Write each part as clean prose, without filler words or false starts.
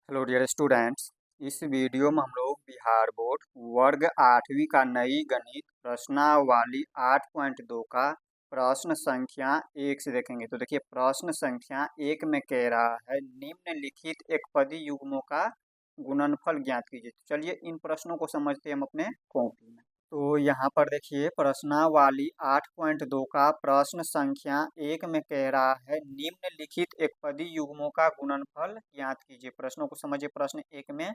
Hello dear students. इस video में हम लोग बिहार बोर्ड वर्ग 8वीं का नई गणित प्रश्नावली 8.2 का प्रश्न संख्या 1 से देखेंगे। तो देखिए प्रश्न संख्या 1 में कह रहा है निम्नलिखित एकपदी युग्मों का गुणनफल ज्ञात कीजिए। तो चलिए इन प्रश्नों को समझते हैं हम अपने कॉपी में। तो यहाँ पर देखिए प्रश्नावली 8.2 का प्रश्न संख्या 1 में कह रहा है निम्नलिखित एकपदी युग्मों का गुणनफल ज्ञात कीजिए। प्रश्नों को समझिए। प्रश्न 1 में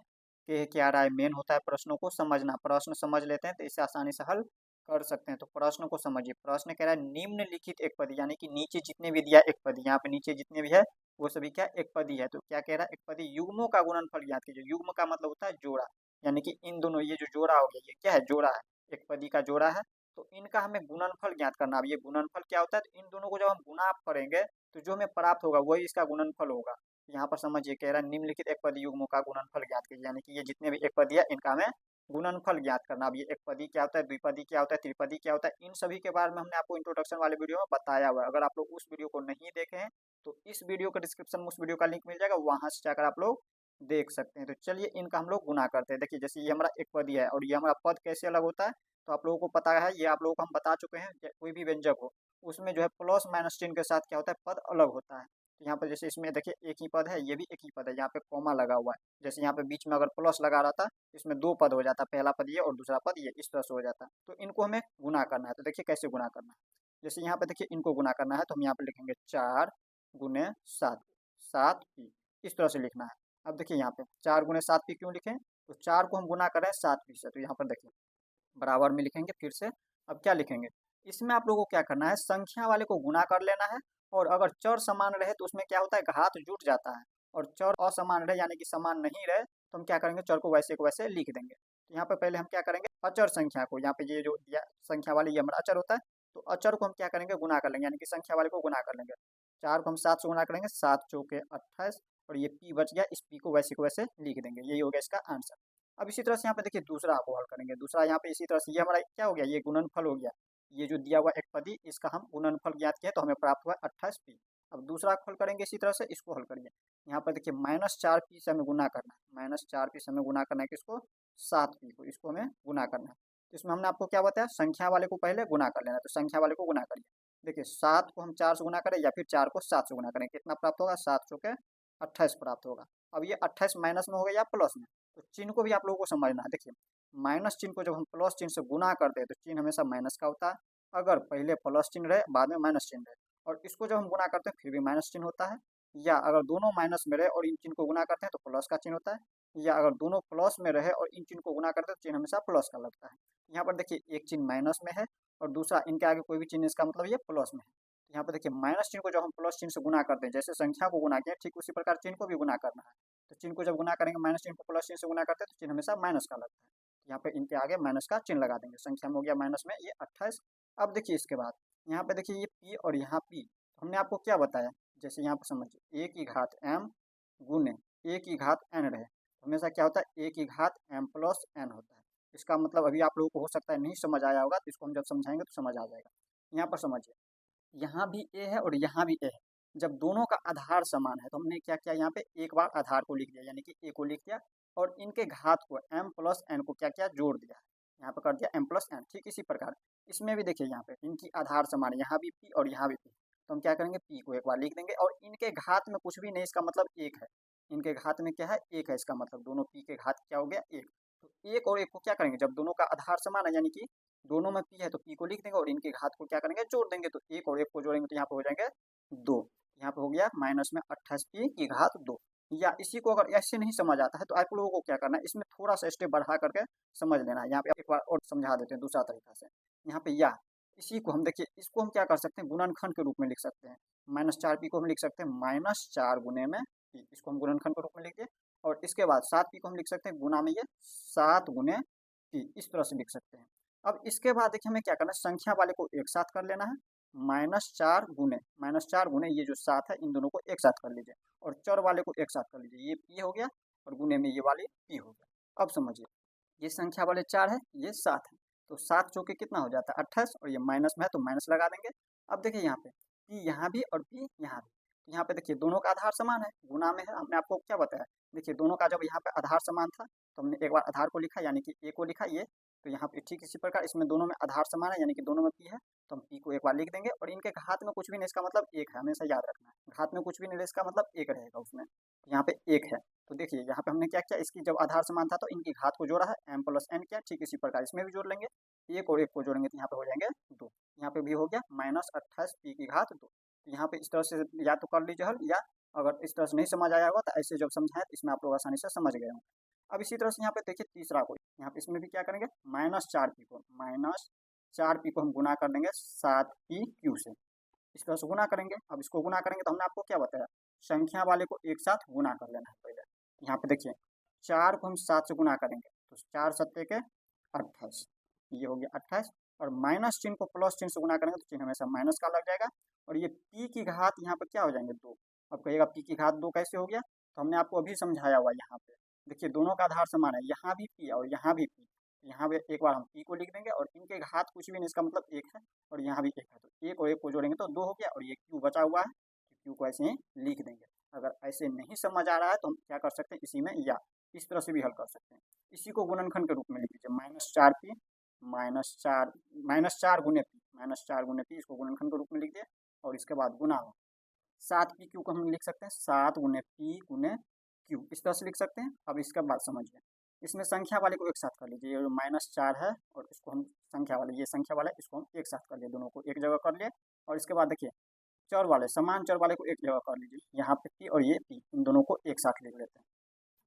कह क्या रहा है, मेन होता है प्रश्नों को समझना। प्रश्न समझ लेते हैं तो इसे आसानी से हल कर सकते हैं। तो प्रश्न को समझिए। प्रश्न कह रहा है निम्नलिखित एकपदी, यानी कि नीचे जितने भी दिया एकपदी, यहाँ पे नीचे जितने भी है वो सभी क्या एकपदी है। तो क्या कह रहा है, एकपदी युग्मों का गुणनफल ज्ञात कीजिए। युग्म का मतलब होता है जोड़ा, यानी कि इन दोनों, ये जो जोड़ा हो गया ये क्या है, जोड़ा है, एकपदी का जोड़ा है। तो इनका हमें गुणनफल ज्ञात करना। अब ये गुणनफल क्या होता है, तो इन दोनों को जब हम गुणा करेंगे तो जो हमें प्राप्त होगा वही इसका गुणनफल होगा। यहाँ पर समझिए कह रहा है निम्नलिखित एकपदी युग्मों का गुणनफल ज्ञात कीजिए, यानी कि ये जितने भी एकपदी है इनका हमें गुणनफल ज्ञात करना। अब ये एकपदी क्या होता है, द्विपदी क्या होता है, त्रिपदी क्या होता है, इन सभी के बारे में हमने आपको इंट्रोडक्शन वाले वीडियो में बताया हुआ है। अगर आप लोग उस वीडियो को नहीं देखे हैं तो इस वीडियो के डिस्क्रिप्शन में उस वीडियो का लिंक मिल जाएगा, वहां से जाकर आप लोग देख सकते हैं। तो चलिए इनका हम लोग गुना करते हैं। देखिए जैसे ये हमारा एकपदी है और ये हमारा पद कैसे अलग होता है, तो आप लोगों को पता है, ये आप लोगों को हम बता चुके हैं। कोई भी व्यंजक हो उसमें जो है प्लस माइनस चिन्ह के साथ क्या होता है, पद अलग होता है। तो यहाँ पर जैसे इसमें देखिए एक ही पद है, ये भी एक ही पद है, यहाँ पे कॉमा लगा हुआ है। जैसे यहाँ पे बीच में अगर प्लस लगा रहा था इसमें दो पद हो जाता, पहला पद ये और दूसरा पद ये, इस तरह से हो जाता। तो इनको हमें गुना करना है। तो देखिए कैसे गुना करना है। जैसे यहाँ पे देखिए इनको गुना करना है तो हम यहाँ पे लिखेंगे 4 × 7, 7p, इस तरह से लिखना है। अब देखिए यहाँ पे 4 × 7p क्यों लिखें, तो 4 को हम गुना कर रहे हैं 7p से, तो यहाँ पर देखिए बराबर में लिखेंगे फिर से। अब क्या लिखेंगे, इसमें आप लोगों को क्या करना है, संख्या वाले को गुना कर लेना है। और अगर चर समान रहे तो उसमें क्या होता है, घात जुट जाता है। और चर असमान रहे यानी कि समान नहीं रहे तो हम क्या करेंगे, चर को वैसे लिख देंगे। तो यहाँ पे पहले हम क्या करेंगे, अचर संख्या को, यहाँ पे ये जो दिया संख्या वाले ये हमारा अचर होता है, तो अचर को हम क्या करेंगे, गुना कर लेंगे, यानी कि संख्या वाले को गुना कर लेंगे। 4 को हम 7 से गुना करेंगे, 7 × 4 = 28, और ये पी बच गया, इस पी को वैसे लिख देंगे। यही हो गया इसका आंसर। अब इसी तरह से यहाँ पे देखिए दूसरा आपको हल करेंगे। दूसरा यहाँ पे इसी तरह से ये हमारा क्या हो गया, ये गुणनफल हो गया। ये जो दिया हुआ एकपदी इसका हम गुणनफल ज्ञात किया तो हमें प्राप्त हुआ 28p। अब दूसरा हल करेंगे इसी तरह से, इसको हल करिए। यहाँ पर देखिए -4p से हमें गुना करना है, -4p से हमें गुना करना है किसको, 7p को, इसको हमें गुना करना है। तो इसमें हमने आपको क्या बताया, संख्या वाले को पहले गुना कर लेना है। तो संख्या वाले को गुना करिए। देखिए 7 को हम 4 से गुना करें या फिर 4 को 7 से गुना करें, कितना प्राप्त होगा, 7 × 4 = 28 प्राप्त होगा। अब ये 28 माइनस में हो गया या प्लस में, तो चिन्ह को भी आप लोगों को समझना है। देखिए माइनस चिन्ह को जब हम प्लस चिन्ह से गुना करते हैं तो चिन्ह हमेशा माइनस का होता है। अगर पहले प्लस चिन्ह रहे बाद में माइनस चिन्ह रहे, और इसको जब हम गुना करते हैं फिर भी माइनस चिन्ह होता है। या अगर दोनों माइनस में रहे और इन चिन्ह को गुना करते हैं तो प्लस का चिन्ह होता है। या अगर दोनों प्लस में रहे और इन चिन्ह को गुना करते हैं तो चिन्ह हमेशा प्लस का लगता है। यहाँ पर देखिए एक चिन्ह माइनस में है और दूसरा इनके आगे कोई भी चिन्ह, इसका मतलब ये प्लस में है। तो यहाँ पर देखिए माइनस चिन्ह को जब हम प्लस चिन्ह से गुना करते हैं, जैसे संख्या को गुना किया ठीक उसी प्रकार चिन्ह को भी गुना करना है। तो चिन्ह को जब गुना करेंगे, माइनस चिन्ह को प्लस चिन्ह से गुना करते हैं तो चिन्ह हमेशा माइनस का लगता है। यहाँ पे इनके आगे माइनस का चिन्ह लगा देंगे। संख्या में हो गया माइनस में ये 28। अब देखिए इसके बाद यहाँ पे देखिए ये p और यहाँ p, हमने आपको क्या बताया, जैसे यहाँ पर समझिए a⁻m गुने a⁻n रहे, हमेशा क्या होता है a⁻m + n होता है। इसका मतलब अभी आप लोगों को हो सकता है नहीं समझ आया होगा, तो इसको हम जब समझाएंगे तो समझ आ जाएगा। यहाँ पर समझिए, यहाँ भी a है और यहाँ भी a है। जब दोनों का आधार समान है तो हमने क्या किया, यहाँ पे एक बार आधार को लिख दिया, यानी कि a को लिख दिया, और इनके घात को m + n को क्या किया, जोड़ दिया। यहाँ पे कर दिया m + n। ठीक इसी प्रकार इसमें भी देखिए यहाँ पे इनकी आधार समान है, यहाँ भी p और यहाँ भी p, तो हम क्या करेंगे, p को एक बार लिख देंगे। और इनके घात में कुछ भी नहीं, इसका मतलब एक है। इनके घात में क्या है, एक है, इसका मतलब दोनों p के घात क्या हो गया, एक। तो एक और एक को क्या करेंगे, जब दोनों का आधार समान है यानी कि दोनों में p है तो p को लिख देंगे और इनके घात को क्या करेंगे, जोड़ देंगे। तो एक और एक को जोड़ेंगे तो यहाँ पे हो जाएंगे 2। यहाँ पे हो गया माइनस में 28p⁻2। या इसी को अगर ऐसे नहीं समझ आता है तो आप लोगों को क्या करना है, इसमें थोड़ा सा स्टेप बढ़ा करके समझ लेना है। यहाँ पे एक बार और समझा देते हैं दूसरा तरीका से। यहाँ पे या इसी को हम देखिए, इसको हम क्या कर सकते हैं, गुणनखंड के रूप में लिख सकते हैं। -4p को हम लिख सकते हैं -4 गुने में p, इसको हम गुणनखंड के रूप में लिख दिए। और इसके बाद 7p को हम लिख सकते हैं गुना में ये 7 गुने p, इस तरह से लिख सकते हैं। अब इसके बाद देखिए हमें क्या करना है, संख्या वाले को एक साथ कर लेना है। -4 गुने ये जो 7 है इन दोनों को एक साथ कर लीजिए, और चर वाले को एक साथ कर लीजिए, ये p हो गया और गुने में ये वाले p हो गया। अब समझिए, ये संख्या वाले 4 है, ये 7 है, तो 7 चौके कितना हो जाता है 28, और ये माइनस में है तो माइनस लगा देंगे। अब देखिए यहाँ पे p यहाँ भी और p यहाँ भी, तो यहाँ पे देखिए दोनों का आधार समान है, गुना में है, हमने आपको क्या बताया, देखिए दोनों का जब यहाँ पे आधार समान था तो हमने एक बार आधार को लिखा यानी कि ए को लिखा ये, तो यहाँ पे ठीक इसी प्रकार इसमें दोनों में आधार समान है यानी कि दोनों में पी है, तो हम पी को एक बार लिख देंगे और इनके घात में कुछ भी नहीं इसका मतलब एक है, हमेशा याद रखना है, घात में कुछ भी नहीं है इसका मतलब एक रहेगा उसमें, तो यहाँ पे एक है। तो देखिए यहाँ पे हमने क्या किया, इसकी जब आधार समान था तो इनकी घात को जोड़ा है, m प्लस n किया, ठीक इसी प्रकार इसमें भी जोड़ लेंगे, एक और एक को जोड़ेंगे तो यहाँ पे हो जाएंगे 2, यहाँ पे भी हो गया -28 पी की घात 2। तो यहाँ पे इस तरह से या तो कर लीजिए हल, या अगर इस तरह से नहीं समझ आया होगा तो ऐसे जब समझाएं तो इसमें आप लोग आसानी से समझ गए होंगे। अब इसी तरह से यहाँ पे देखिए तीसरा को, यहाँ पे इसमें भी क्या करेंगे, -4 पी को हम गुना कर देंगे 7 पी क्यू से, इस तरह से गुना करेंगे। अब इसको गुना करेंगे तो हमने आपको क्या बताया, संख्या वाले को एक साथ गुना कर लेना है पहले। यहाँ पे देखिए 4 को हम 7 से गुना करेंगे तो 4 सत्ते के 28, ये हो गया 28, और माइनस चिन्ह को प्लस चिन्ह से गुना करेंगे तो चिन्ह हमेशा माइनस का लग जाएगा, और ये पी की घात यहाँ पे क्या हो जाएंगे 2। अब कहिएगा पी की घात 2 कैसे हो गया, तो हमने आपको अभी समझाया हुआ यहाँ पे, देखिए दोनों का आधार समान है, यहाँ भी पी और यहाँ भी पी, यहाँ पे एक बार हम पी को लिख देंगे और इनके घात कुछ भी नहीं इसका मतलब एक है, और यहाँ भी एक है, तो एक और एक को जोड़ेंगे तो 2 हो गया, और ये क्यू बचा हुआ है, क्यू को ऐसे ही लिख देंगे। अगर ऐसे नहीं समझ आ रहा है तो हम क्या कर सकते हैं, इसी में या इस तरह से भी हल कर सकते हैं, इसी को गुणनखंड के रूप में लिख लीजिए, -4 पी -4 गुने पी, इसको गुणनखंड के रूप में लिख दिया, और इसके बाद गुना हो 7 पी क्यू को हम लिख सकते हैं 7 गुने पी गुने क्यू, इस तरह से लिख सकते हैं। अब इसका बात समझिए, इसमें संख्या वाले को एक साथ कर लीजिए, ये -4 है और इसको हम संख्या वाले, ये संख्या वाला है इसको हम एक साथ कर लिए, दोनों को एक जगह कर लिए, और इसके बाद देखिए चर वाले, समान चर वाले को एक जगह कर लीजिए, यहाँ पे पी और ये पी, इन दोनों को एक साथ लिख लेते हैं,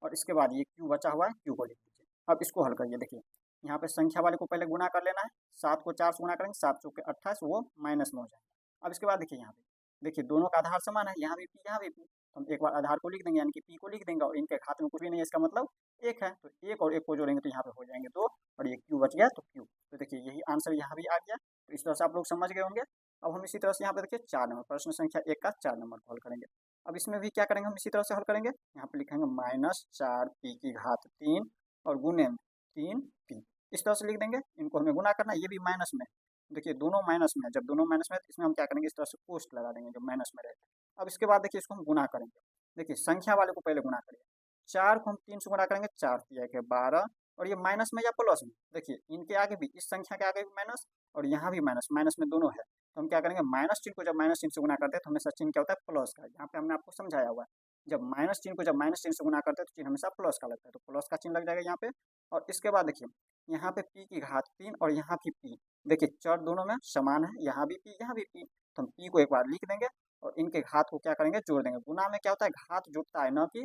और इसके बाद ये क्यू बचा हुआ है, क्यू को लिख लीजिए। अब इसको हल करिए, देखिए यहाँ पे संख्या वाले को पहले गुना कर लेना है, 7 को 4 से गुना करेंगे, 7 चौके 28, वो माइनस में हो जाएगा। अब इसके बाद देखिए यहाँ पे, देखिए दोनों का आधार समान है, यहाँ भी पी यहाँ भी पी, तो हम एक बार आधार को लिख देंगे यानी कि पी को लिख देंगे, और इनके घात में कुछ भी नहीं है इसका मतलब एक है, तो एक और एक को जोड़ेंगे तो यहाँ पे हो जाएंगे 2, और ये क्यू बच गया तो क्यू, तो देखिए यही आंसर यहाँ भी आ गया। तो इस तरह से आप लोग समझ गए होंगे। अब हम इसी तरह से यहाँ पे देखिए 4 नंबर, प्रश्न संख्या 1 का 4 नंबर को हल करेंगे। अब इसमें भी क्या करेंगे, हम इसी तरह से हल करेंगे, यहाँ पे लिखेंगे -4 पी की घात 3 और गुने में 3 पी, इस तरह से लिख देंगे। इनको हमें गुना करना है, ये भी माइनस में, देखिए दोनों माइनस में है, जब दोनों माइनस में है तो इसमें हम क्या करेंगे, इस तरह से पोस्ट लगा देंगे जब माइनस में रहेगा। अब इसके बाद देखिए इसको हम गुना करेंगे, देखिए संख्या वाले को पहले गुना करिए, 4 को हम 3 से गुना करेंगे, 4 तिया के 12, और ये माइनस में या प्लस में, देखिए इनके आगे भी, इस संख्या के आगे भी माइनस और यहाँ भी माइनस, माइनस में दोनों है, तो हम क्या करेंगे, माइनस चिन्ह को जब माइनस चिन्ह से गुना करते हैं तो हमेशा चिन्ह क्या होता है, प्लस का, यहाँ पे हमने आपको समझाया हुआ है, जब माइनस चिन्ह को जब माइनस चिन्ह से गुना करते हैं तो चिन्ह हमेशा प्लस का लगता है, तो प्लस का चिन्ह लग जाएगा यहाँ पे। और इसके बाद देखिए यहाँ पे पी की घात 3 और यहाँ भी पी, देखिए चर दोनों में समान है, यहाँ भी पी यहाँ भी पी, तो हम पी को एक बार लिख देंगे और इनके घात को क्या करेंगे, जोड़ देंगे। गुना में क्या होता है, घात जुड़ता है, न कि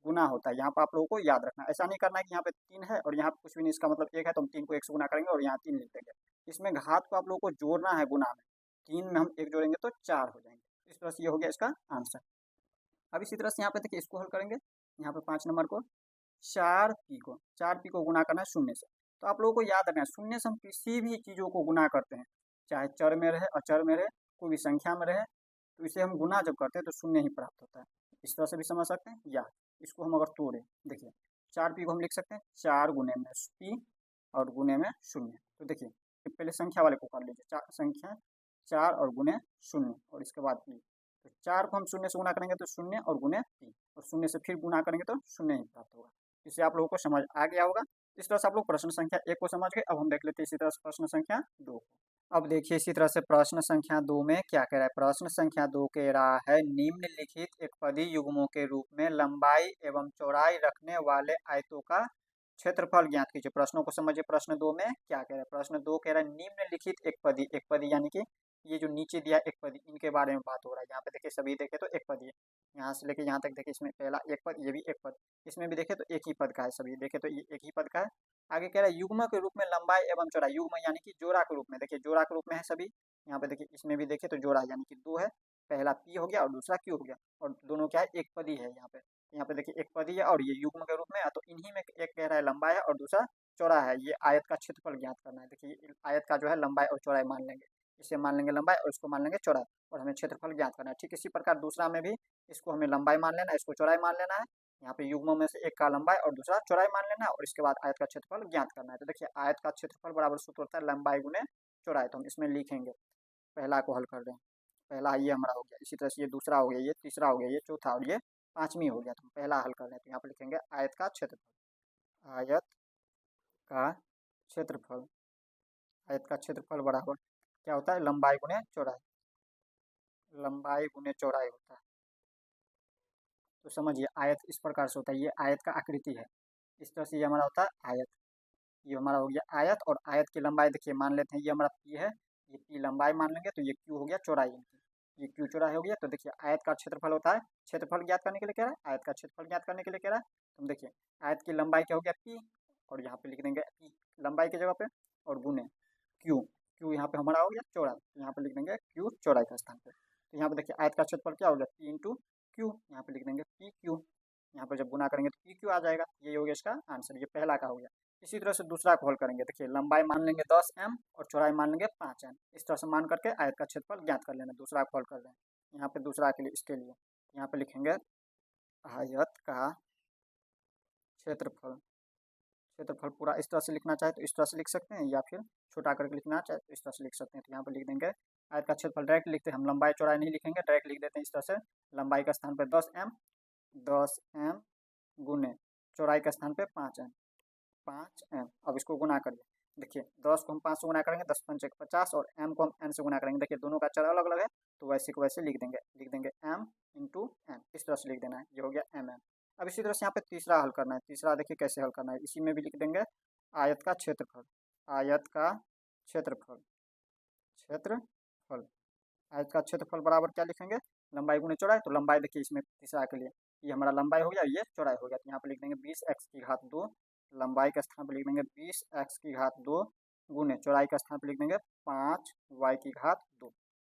गुना होता है, यहाँ पर आप लोगों को याद रखना है। ऐसा नहीं करना है कि यहाँ पे 3 है और यहाँ पे कुछ भी नहीं, इसका मतलब 1 है तो हम 3 को 1 से गुना करेंगे और यहाँ 3 लिख देंगे। इसमें घात को आप लोगों को जोड़ना है, गुना में 3 में हम 1 जोड़ेंगे तो 4 हो जाएंगे। इस तरह से ये हो गया इसका आंसर। अब इसी तरह से यहाँ पे देखिए इसको हल करेंगे, यहाँ पे 5 नंबर को 4 पी को गुना करना है शून्य से। तो आप लोगों को याद रखना है, शून्य से हम किसी भी चीज़ों को गुना करते हैं, चाहे चर में रहे अचर में रहे, कोई भी संख्या में रहे, तो इसे हम गुना जब करते हैं तो शून्य ही प्राप्त होता है। इस तरह से भी समझ सकते हैं, या इसको हम अगर तोड़ें, देखिए 4 पी को हम लिख सकते हैं 4 गुने में पी और गुने में शून्य। तो देखिए पहले संख्या वाले को कर लीजिए, संख्या 4 और गुने शून्य और इसके बाद पी, तो 4 को हम शून्य से गुना करेंगे तो शून्य और गुने पी, और शून्य से फिर गुना करेंगे तो शून्य ही प्राप्त होगा। इससे आप लोगों को समझ आ गया होगा। इस तरह से आप लोग प्रश्न संख्या 1 को समझ गए। अब हम देख लेते हैं इसी तरह से प्रश्न संख्या 2 को। अब देखिए इसी तरह से प्रश्न संख्या 2 में क्या कह रहा है। प्रश्न संख्या 2 कह रहा है, निम्नलिखित एकपदी युग्मों के रूप में लंबाई एवं चौड़ाई रखने वाले आयतों का क्षेत्रफल ज्ञात कीजिए। प्रश्नों को समझिए, प्रश्न 2 में क्या कह रहा है। प्रश्न 2 कह रहा है, निम्नलिखित एकपदी, एकपदी यानी कि ये जो नीचे दिया एकपदी, इनके बारे में बात हो रहा है। यहाँ पे देखिए सभी देखे तो एकपदी है, यहाँ से लेके यहाँ तक देखिए, इसमें पहला एक पद, ये भी एक पद, इसमें भी देखे तो एक ही पद का है, सभी देखे तो ये एक ही पद का है। आगे कह रहा है युग्म के रूप में लंबाई एवं चौड़ाई, युग्म यानी कि जोड़ा के रूप में, देखिए जोड़ा के रूप में है सभी। यहाँ पे देखिए इसमें भी देखे तो जोड़ा यानी कि 2 है, पहला पी हो गया और दूसरा क्यू हो गया, और दोनों क्या है, एक पदी है। यहाँ पे देखिए एक पदी है और ये युग्म के रूप में है, तो इन्हीं में एक कह रहा है लंबाई है और दूसरा चौड़ा है। ये आयत का क्षेत्रफल ज्ञात करना है। देखिए आयत का जो है लंबाई और चौड़ाई मान लेंगे, इसे मान लेंगे लंबाई और इसको मान लेंगे चौड़ाई, और हमें क्षेत्रफल ज्ञात करना है। ठीक इसी प्रकार दूसरा में भी इसको हमें लंबाई मान लेना है, इसको चौड़ाई मान लेना है। यहाँ पे युग्मों में से एक का लंबाई और दूसरा चौड़ाई मान लेना है, और इसके बाद आयत का क्षेत्रफल ज्ञात करना है। तो देखिए आयत का क्षेत्रफल बराबर सूत्र होता है लंबाई गुने चौड़ाई, तो हम इसमें लिखेंगे, पहला को हल कर रहे हैं। पहला ये हमारा हो गया, इसी तरह से ये दूसरा हो गया, ये तीसरा हो गया, ये चौथा और ये पांचवी हो गया। तो हम पहला हल कर रहे हैं, तो यहाँ पर लिखेंगे आयत का क्षेत्रफल। आयत का क्षेत्रफल, आयत का क्षेत्रफल बराबर क्या होता है, लंबाई गुने चौड़ाई, लंबाई गुने चौड़ाई होता है। तो समझिए आयत इस प्रकार से होता है, ये आयत का आकृति है, इस तरह से ये हमारा होता है आयत। ये हमारा हो गया आयत, और आयत की लंबाई देखिए मान लेते हैं ये हमारा पी है, ये पी लंबाई मान लेंगे, तो ये क्यू हो गया चौड़ाई इनकी, ये क्यू चौड़ाई हो गया। तो देखिए आयत का क्षेत्रफल होता है, क्षेत्रफल ज्ञात करने के लिए कह रहा है, आयत का क्षेत्रफल ज्ञात करने के लिए कह रहा है। तो हम देखिए आयत की लंबाई क्या हो गया पी, और यहाँ पे लिख देंगे पी लंबाई की जगह पे, और गुने क्यू, क्यू यहाँ पे हमारा हो गया चौड़ाई, तो यहाँ पे लिख देंगे क्यू चौड़ाई का स्थान पे। तो यहाँ पे देखिए आयत का क्षेत्रफल क्या हो गया पी इंटू क्यू, यहाँ पे लिख देंगे पी क्यू, यहाँ पर जब गुना करेंगे तो पी क्यू आ जाएगा, ये हो गया इसका आंसर, ये पहला का हो गया। इसी तरह से दूसरा को हल करेंगे, देखिए लंबाई मान लेंगे 10 एम और चौड़ाई मान लेंगे 5 एम, इस तरह से मान करके आयत का क्षेत्रफल ज्ञात कर लेना। दूसरा को हल कर रहे हैं, यहाँ पे दूसरा के लिए इसके लिए यहाँ पे लिखेंगे आयत का क्षेत्रफल, क्षेत्रफल पूरा इस तरह से लिखना चाहे तो इस तरह से लिख सकते हैं, या फिर छोटा करके लिखना चाहे तो इस तरह से लिख सकते हैं। तो यहाँ पर लिख देंगे आयत का क्षेत्रफल, डायरेक्ट लिखते हैं हम, लंबाई चौड़ाई नहीं लिखेंगे, डायरेक्ट लिख देते हैं इस तरह से, लंबाई का स्थान पर 10 एम गुने चौड़ाई के स्थान पे 5 एम, 5 एम। अब इसको गुना करिए, देखिए 10 को हम 5 से गुना करेंगे, 10 पंचे 50, और एम को हम एन से गुना करेंगे, देखिए दोनों का चर अलग अलग है, तो वैसे को वैसे लिख देंगे एम इंटू एन, इस तरह से लिख देना है, ये हो गया एम एम। अब इसी तरह से यहाँ पे तीसरा हल करना है, तीसरा देखिए कैसे हल करना है, इसी में भी लिख देंगे आयत का क्षेत्रफल, आयत का क्षेत्रफल, क्षेत्रफल, आयत का क्षेत्रफल बराबर क्या लिखेंगे, लंबाई गुने चौड़ाई। तो लंबाई देखिए इसमें तीसरा के लिए ये हमारा लंबाई हो गया, ये चौड़ाई हो गया, तो यहाँ पे लिख देंगे 20x की घात 2, लंबाई के स्थान पर लिख देंगे 20x की घात 2 गुने चौड़ाई के स्थान पर लिख देंगे 5y की घात 2।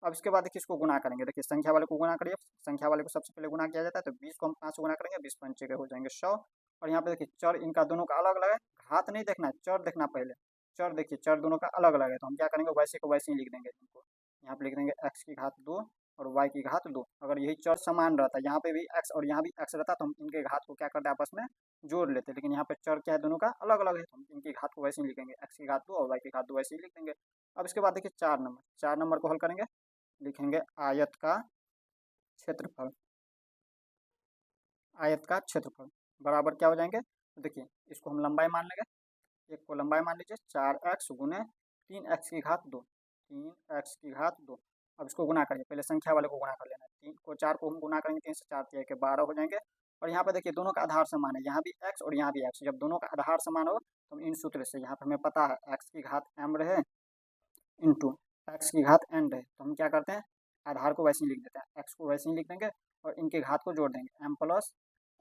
अब इसके बाद देखिए इसको गुना करेंगे, देखिए संख्या वाले को गुना करिए, संख्या वाले को सबसे पहले गुना किया जाता है, तो 20 को हम 5 से गुना करेंगे, 20 पंचे के हो जाएंगे 100, और यहाँ पे देखिए चर इनका दोनों का अलग अलग है, घात नहीं देखना है, चर देखना पहले, चर देखिए चर दोनों का अलग अलग है, तो हम क्या करेंगे वैसे को वैसे ही लिख देंगे इनको, यहाँ पे लिख देंगे x की घात 2 और y की घात 2। अगर यही चर समान रहता, यहाँ पे भी x और यहाँ भी x रहता, तो हम इनके घात को क्या करते आपस में जोड़ लेते, लेकिन यहाँ पे चर क्या है दोनों का अलग अलग है, तो हम इनकी घात को वैसे ही लिखेंगे, x की घात 2 और y की घात 2 वैसे ही लिख देंगे। अब इसके बाद देखिए 4 नंबर को हल करेंगे, लिखेंगे आयत का क्षेत्रफल, आयत का क्षेत्रफल बराबर क्या हो जाएंगे, तो देखिए इसको हम लंबाई मान लेंगे, एक को लंबाई मान लीजिए 4x गुने 3x की घात 2, 3x की घात 2। अब इसको गुना करिए, पहले संख्या वाले को गुना कर लेना, 3 को 4 को हम गुना करेंगे, 3 से 4 3 के 12 हो जाएंगे, और यहाँ पे देखिए दोनों का आधार समान है, यहाँ भी x और यहाँ भी x, जब दोनों का आधार समान हो तो हम इन सूत्र से, यहाँ पर हमें पता है x की घात m रहे इंटू x की घात n रहे, तो हम क्या करते हैं आधार को वैसे ही लिख देते हैं, x को वैसे ही लिख देंगे और इनके घात को जोड़ देंगे, m प्लस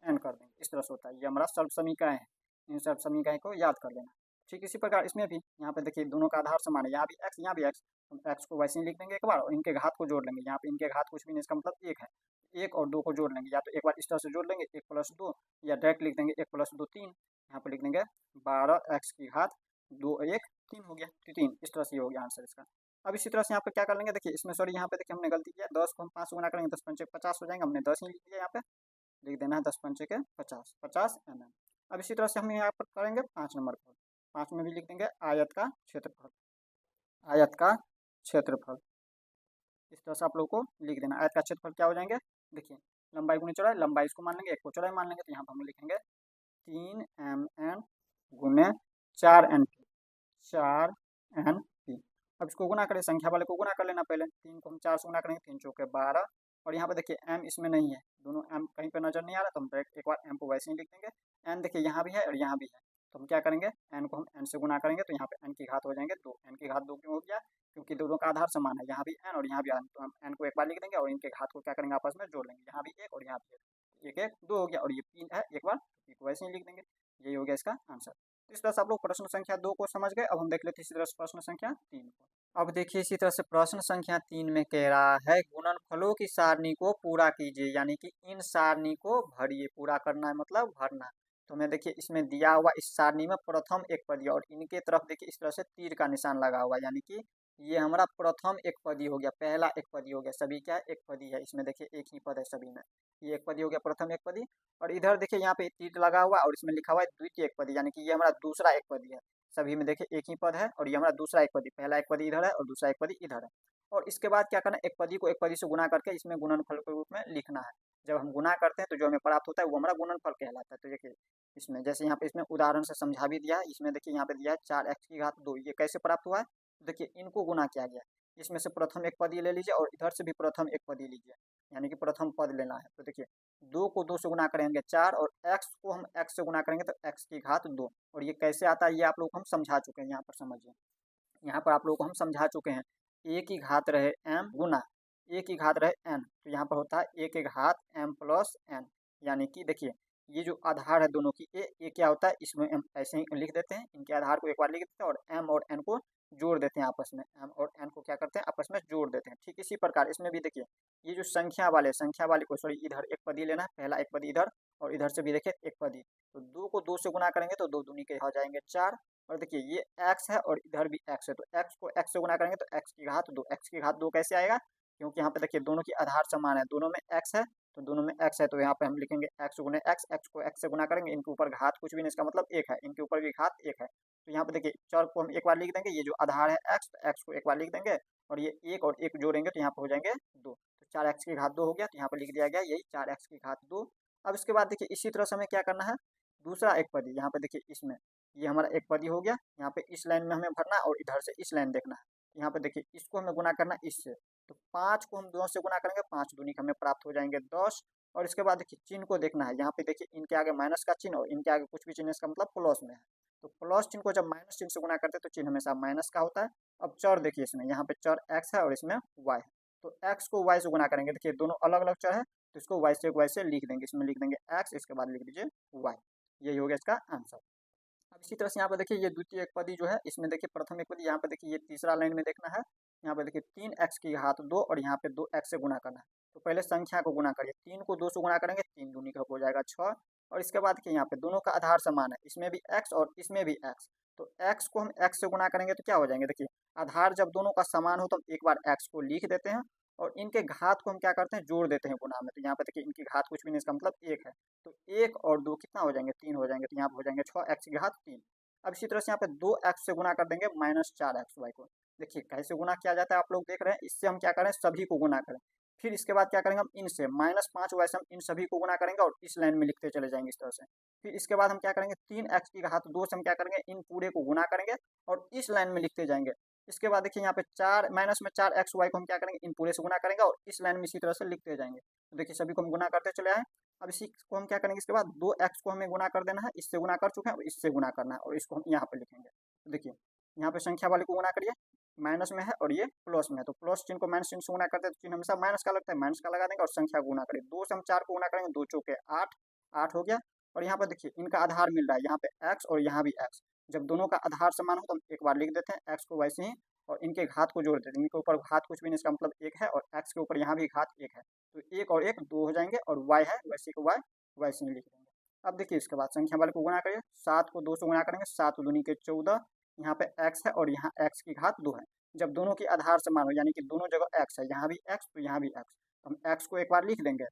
n कर देंगे, इस तरह से होता है। ये हमारा सर्व समीकरण है, इन सर्व समीकरण को याद कर लेना। ठीक इसी प्रकार इसमें भी यहाँ पे देखिए दोनों का आधार समान है, यहाँ भी x यहाँ भी x, हम x को वैसे ही लिख देंगे एक बार और इनके घात को जोड़ लेंगे, यहाँ पे इनके घात कुछ भी नहीं, इसका मतलब 1 है, 1 और 2 को जोड़ लेंगे, या तो एक बार इस तरह से जोड़ लेंगे 1 प्लस 2, या डायरेक्ट लिख देंगे 1 प्लस 2 3, यहाँ पे लिख देंगे 12x की घात 2 1 3 हो गया, 3, इस तरह से ये हो गया आंसर इसका। अब इसी तरह से यहाँ पे क्या कर लेंगे, देखिए इसमें सॉरी यहाँ पे देखिए हमने गलती किया, 10 को हम 5 से गुना करेंगे, 10 पंचे 50 हो जाएंगे, हमने 10 ही लिख दिया, यहाँ पे लिख देना है 10 पंचे के 50, 50 mm। अब इसी तरह से हम यहाँ पर करेंगे 5 नंबर पर, 5 में भी लिख देंगे आयत का क्षेत्रफल, आयत का क्षेत्रफल, इस तरह से आप लोग को लिख देना। आयत का क्षेत्रफल क्या हो जाएंगे, देखिए लंबाई गुने चौड़ाई, लंबाई इसको मान लेंगे, एक को चौड़ाई मान लेंगे, तो यहाँ पर हम लिखेंगे 3 mn गुने 4 np, 4 np। अब इसको गुना करें, संख्या वाले को गुना कर लेना पहले, 3 को हम 4 से गुना करेंगे, 3 चौके 12, और यहाँ पे देखिए m इसमें नहीं है, दोनों m कहीं पे नजर नहीं आ रहा, तो हम डायरेक्ट एक बार m को वैसे ही लिख देंगे, n देखिए यहाँ भी है और यहाँ भी है, तो हम क्या करेंगे n को हम n से गुना करेंगे, तो यहाँ पे n की घात हो जाएंगे 2, n की घात 2 क्यों हो गया, क्योंकि दोनों का आधार समान है, यहाँ भी n और यहाँ भी n, तो हम n को एक बार लिख देंगे और इनके घात को क्या करेंगे आपस में जोड़ लेंगे, यहाँ भी 1 और यहाँ भी 1, 1 2 हो गया, और ये 3 है एक बार, p को वैसे ही लिख देंगे, यही हो गया इसका आंसर। इस तरह से आप लोग प्रश्न संख्या 2 को समझ गए। अब हम देख लेते हैं इसी तरह से प्रश्न संख्या 3 को। अब देखिए इसी तरह से प्रश्न संख्या 3 में कह रहा है गुणनफलों की सारणी को पूरा कीजिए, यानी कि इन सारणी को भरिए, पूरा करना है मतलब भरना। तो हमें देखिए इसमें दिया हुआ इस सारणी में प्रथम एक पदी और इनके तरफ देखिए इस तरह से तीर का निशान लगा हुआ, यानी कि ये हमारा प्रथम एक पदी हो गया, पहला एक पदी हो गया, सभी क्या है एक पदी है, इसमें देखिए एक ही पद है सभी में, ये एक पदी हो गया प्रथम एक पदी, और इधर देखिए यहाँ पे तीर लगा हुआ और इसमें लिखा हुआ है द्वितीय एक पदी, यानी कि ये हमारा दूसरा एक पदी है, सभी में देखिए एक ही पद है और ये हमारा दूसरा एक पदी, पहला एक पदी इधर है और दूसरा एक पदी इधर है। और इसके बाद क्या करना है, एक पदी को एक पदी से गुना करके इसमें गुणनफल के रूप में लिखना है। जब हम गुना करते हैं तो जो हमें प्राप्त होता है वो हमारा गुणनफल कहलाता है। तो देखिए इसमें जैसे यहाँ पे इसमें उदाहरण से समझा भी दिया है। इसमें देखिए यहाँ पे दिया है 4x⁴ ये कैसे प्राप्त हुआ है, तो देखिए इनको गुना किया गया है। इसमें से प्रथम एक पद ले लीजिए और इधर से भी प्रथम एक पद लीजिए, यानी कि प्रथम पद लेना है। तो देखिए 2 को 2 से गुना करेंगे 4 और x को हम x से गुना करेंगे तो x⁴ और ये कैसे आता है ये आप लोग को हम समझा चुके हैं। यहाँ पर समझिए, यहाँ पर आप लोग को हम समझा चुके हैं। a की घात रहे m गुना a की घात रहे n, तो यहाँ पर होता है a के घात m प्लस n, यानी कि देखिए ये जो आधार है दोनों की a क्या होता है, इसमें हम ऐसे ही लिख देते हैं, इनके आधार को एक बार लिख देते हैं और m और n को जोड़ देते हैं आपस में, m और n को क्या करते हैं आपस में जोड़ देते हैं। ठीक इसी प्रकार इसमें भी देखिए ये जो संख्या वाले को सॉरी इधर एक पदी लेना है, पहला एक पदी इधर और इधर से भी देखिए एक पदी। तो 2 को 2 से गुना करेंगे तो 2 दूनी के हो जाएंगे 4 और देखिए ये x है और इधर भी x है, तो x को x से गुना करेंगे तो x⁴ कैसे आएगा, क्योंकि यहाँ पे देखिए दोनों की आधार समान है, दोनों में x है तो दोनों में x है, तो यहाँ पे हम लिखेंगे x गुने x को x से गुना करेंगे, इनके ऊपर घात कुछ भी नहीं, इसका मतलब 1 है, इनके ऊपर भी घात 1 है। तो यहाँ पे देखिए चर को हम एक बार लिख देंगे, ये जो आधार है x, तो x को एक बार लिख देंगे और ये 1 और 1 जोड़ेंगे तो यहाँ पे हो जाएंगे 2, तो 4x⁴ हो गया, तो यहाँ पे लिख दिया गया यही 4x⁴। अब इसके बाद देखिए इसी तरह से हमें क्या करना है, दूसरा एक पदी यहाँ पे देखिए इसमें ये हमारा एक पदी हो गया, यहाँ पे इस लाइन में हमें भरना है और इधर से इस लाइन देखना है। यहाँ पे देखिए इसको हमें गुना करना है इससे, तो 5 को हम 2 से गुना करेंगे, 5 दूनी हमें प्राप्त हो जाएंगे 10 और इसके बाद देखिए चिन्ह को देखना है। यहाँ पे देखिए इनके आगे माइनस का चिन्ह और इनके आगे कुछ भी चिन्ह, इसका मतलब प्लस में है, तो प्लस चिन्ह को जब माइनस चिन्ह से गुना करते हैं तो चिन्ह हमेशा माइनस का होता है। अब चर देखिए इसमें यहाँ पे चर x है और इसमें y है, तो x को y से गुना करेंगे, देखिए दोनों अलग अलग चर है तो इसको y से लिख देंगे, इसमें लिख देंगे x, इसके बाद लिख दीजिए y, यही हो गया इसका आंसर। अब इसी तरह से यहाँ पे देखिए ये द्वितीय एक पदी जो है इसमें देखिए प्रथम एक पदी, यहाँ पे देखिए ये तीसरा लाइन में देखना है, यहाँ पे देखिए 3x⁴ और यहाँ पे 2x से गुना करना है। तो पहले संख्या को गुना करिए, 3 को 2 से गुना करेंगे 3 दूनी का हो जाएगा 6 और इसके बाद देखिए यहाँ पे दोनों का आधार समान है, इसमें भी x और इसमें भी x, तो x को हम x से गुना करेंगे तो क्या हो जाएंगे, देखिए आधार जब दोनों का समान हो तो हम एक बार x को लिख देते हैं और इनके घात को हम क्या करते हैं जोड़ देते हैं गुना में। तो यहाँ पे देखिए इनकी घात कुछ भी नहीं, इसका मतलब 1 है, तो 1 और 2 कितना हो जाएंगे 3 हो जाएंगे, तो यहाँ पे हो जाएंगे 6x⁴। अब इसी तरह से यहाँ पे 2x से गुना कर देंगे -4xy को। देखिए कैसे गुना किया जाता है आप लोग देख रहे हैं, इससे हम क्या करें सभी को गुना करें, फिर इसके बाद क्या करेंगे हम इनसे -5y से हम इन सभी को गुना करेंगे और इस लाइन में लिखते चले जाएंगे इस तरह से। फिर इसके बाद हम क्या करेंगे 3x⁴ से हम क्या करेंगे इन पूरे को गुना करेंगे और इस लाइन में लिखते जाएंगे। इसके बाद देखिए यहाँ पे 4 माइनस में 4xy को हम क्या करेंगे इन पूरे से गुना करेंगे और इस लाइन में इसी तरह से लिखते जाएंगे। तो देखिए सभी को हम गुना करते चले आए। अब इसी को हम क्या करेंगे, इसके बाद 2x को हमें गुना कर देना है, इससे गुना कर चुके हैं और इससे गुना करना है और इसको हम यहाँ पे लिखेंगे। तो देखिए यहाँ पे संख्या वाले को गुना करिए, माइनस में है और ये प्लस में है, तो प्लस चिन्ह को माइनस चिन्ह से गुना करते हैं तो चिन्ह हमेशा माइनस का लगता है, माइनस का लगा देंगे और संख्या को गुना करिए। 2 से हम 4 को गुना करेंगे, 2 चौके 8, 8 हो गया और यहाँ पर देखिए इनका आधार मिल रहा है, यहाँ पे x और यहाँ भी x, जब दोनों का आधार समान हो तो हम एक बार लिख देते हैं x को वैसे ही और इनके घात को जोड़ देते हैं, इनके ऊपर घात कुछ भी नहीं, इसका मतलब 1 है और x के ऊपर यहाँ भी घात 1 है, तो 1 और 1 2 हो जाएंगे और y है वैसे को y वैसे ही लिख देंगे। अब देखिए इसके बाद संख्या वाले को गुना करिए, 7 को 2 से गुना करेंगे, 7 दूनी के 14, यहाँ पे x है और यहाँ x⁴ 2 है। जब दोनों की आधार समान हो यानी कि दोनों जगह x है, यहाँ भी x तो यहाँ भी x, तो हम x को एक बार लिख देंगे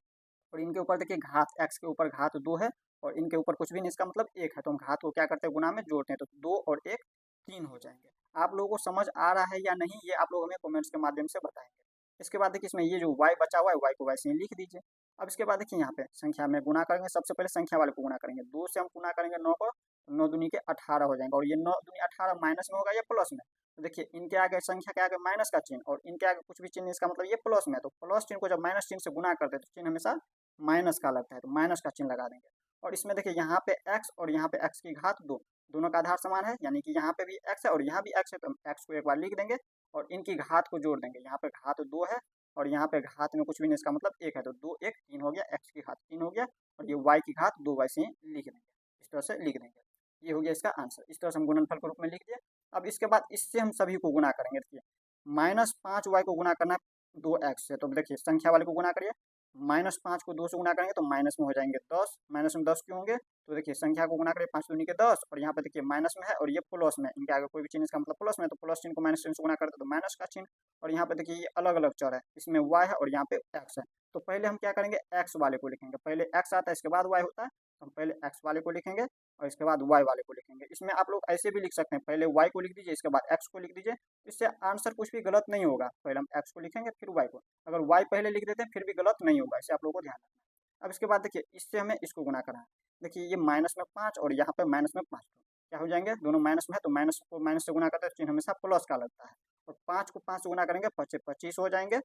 और इनके ऊपर देखिए घात x के ऊपर घात 2 है और इनके ऊपर कुछ भी नहीं, इसका मतलब 1 है, तो हम घात को क्या करते हैं गुना में जोड़ते हैं, तो 2 और 1 3 हो जाएंगे। आप लोगों को समझ आ रहा है या नहीं ये आप लोग हमें कमेंट्स के माध्यम से बताएंगे। इसके बाद देखिए इसमें ये जो y बचा हुआ है y को वैसे ही लिख दीजिए। अब इसके बाद देखिए यहाँ पे संख्या में गुना करेंगे, सबसे पहले संख्या वाले को गुना करेंगे, 2 से हम गुना करेंगे 9 को, 9 दूनी के 18 हो जाएंगे और ये 9 दूनी 18 माइनस में होगा या प्लस में, तो देखिए इनके आगे संख्या के आगे माइनस का चिन्ह और इनके आगे कुछ भी चिन्ह, इसका मतलब ये प्लस में है, तो प्लस चिन्ह को जब माइनस चिन्ह से गुना करते हैं तो चिन्ह हमेशा माइनस का लगता है, तो माइनस का चिन्ह लगा देंगे। और इसमें देखिए यहाँ पे x और यहाँ पे x⁴ दोनों का आधार समान है, यानी कि यहाँ पे भी x है और यहाँ भी x है, तो हम x को एक बार लिख देंगे और इनकी घात को जोड़ देंगे, यहाँ पे घात 2 है और यहाँ पे घात में कुछ भी नहीं, इसका मतलब 1 है, तो 2 1 3 हो गया, x⁴ 3 हो गया और ये y⁴ 2 वैसे ही लिख देंगे, इस तरह से लिख देंगे। ये हो गया इसका आंसर, इस तरह से हम गुणनफल के रूप में लिख दिए। अब इसके बाद इससे हम सभी को गुना करेंगे, देखिए -5y को गुना करना है 2x से, तो देखिए संख्या वाले को गुना करिए, -5 को 2 से गुना करेंगे तो माइनस में हो जाएंगे 10, माइनस में 10 क्यों होंगे, तो देखिए संख्या को गुना करिए 5 दूनी के 10 और यहाँ पे देखिए माइनस में है और ये प्लस में, इनके आगे कोई भी चिन्ह, इसका मतलब प्लस में, तो प्लस चिन्ह को माइनस चिन्ह से गुना करते तो माइनस का चिन्ह और यहाँ पे देखिए ये अलग अलग चर है, इसमें y है और यहाँ पे x है। तो पहले हम क्या करेंगे x वाले को लिखेंगे, पहले x आता है इसके बाद y होता है, तो हम पहले एक्स वाले को लिखेंगे और इसके बाद वाई वाले को लिखेंगे। इसमें आप लोग ऐसे भी लिख सकते हैं, पहले वाई को लिख दीजिए, इसके बाद एक्स को लिख दीजिए, इससे आंसर कुछ भी गलत नहीं होगा। पहले हम एक्स को लिखेंगे फिर वाई को, अगर वाई पहले लिख देते हैं फिर भी गलत नहीं होगा, इसे आप लोगों को ध्यान रखना है। अब इसके बाद देखिए इससे हमें इसको गुना करना है। देखिए ये माइनस में 5 और यहाँ पे माइनस में 5 क्या हो जाएंगे, दोनों माइनस में है तो माइनस को माइनस से गुना करते हैं, चिन्ह हमेशा प्लस का लगता है। और 5 को 5 से गुना करेंगे 25 हो जाएंगे।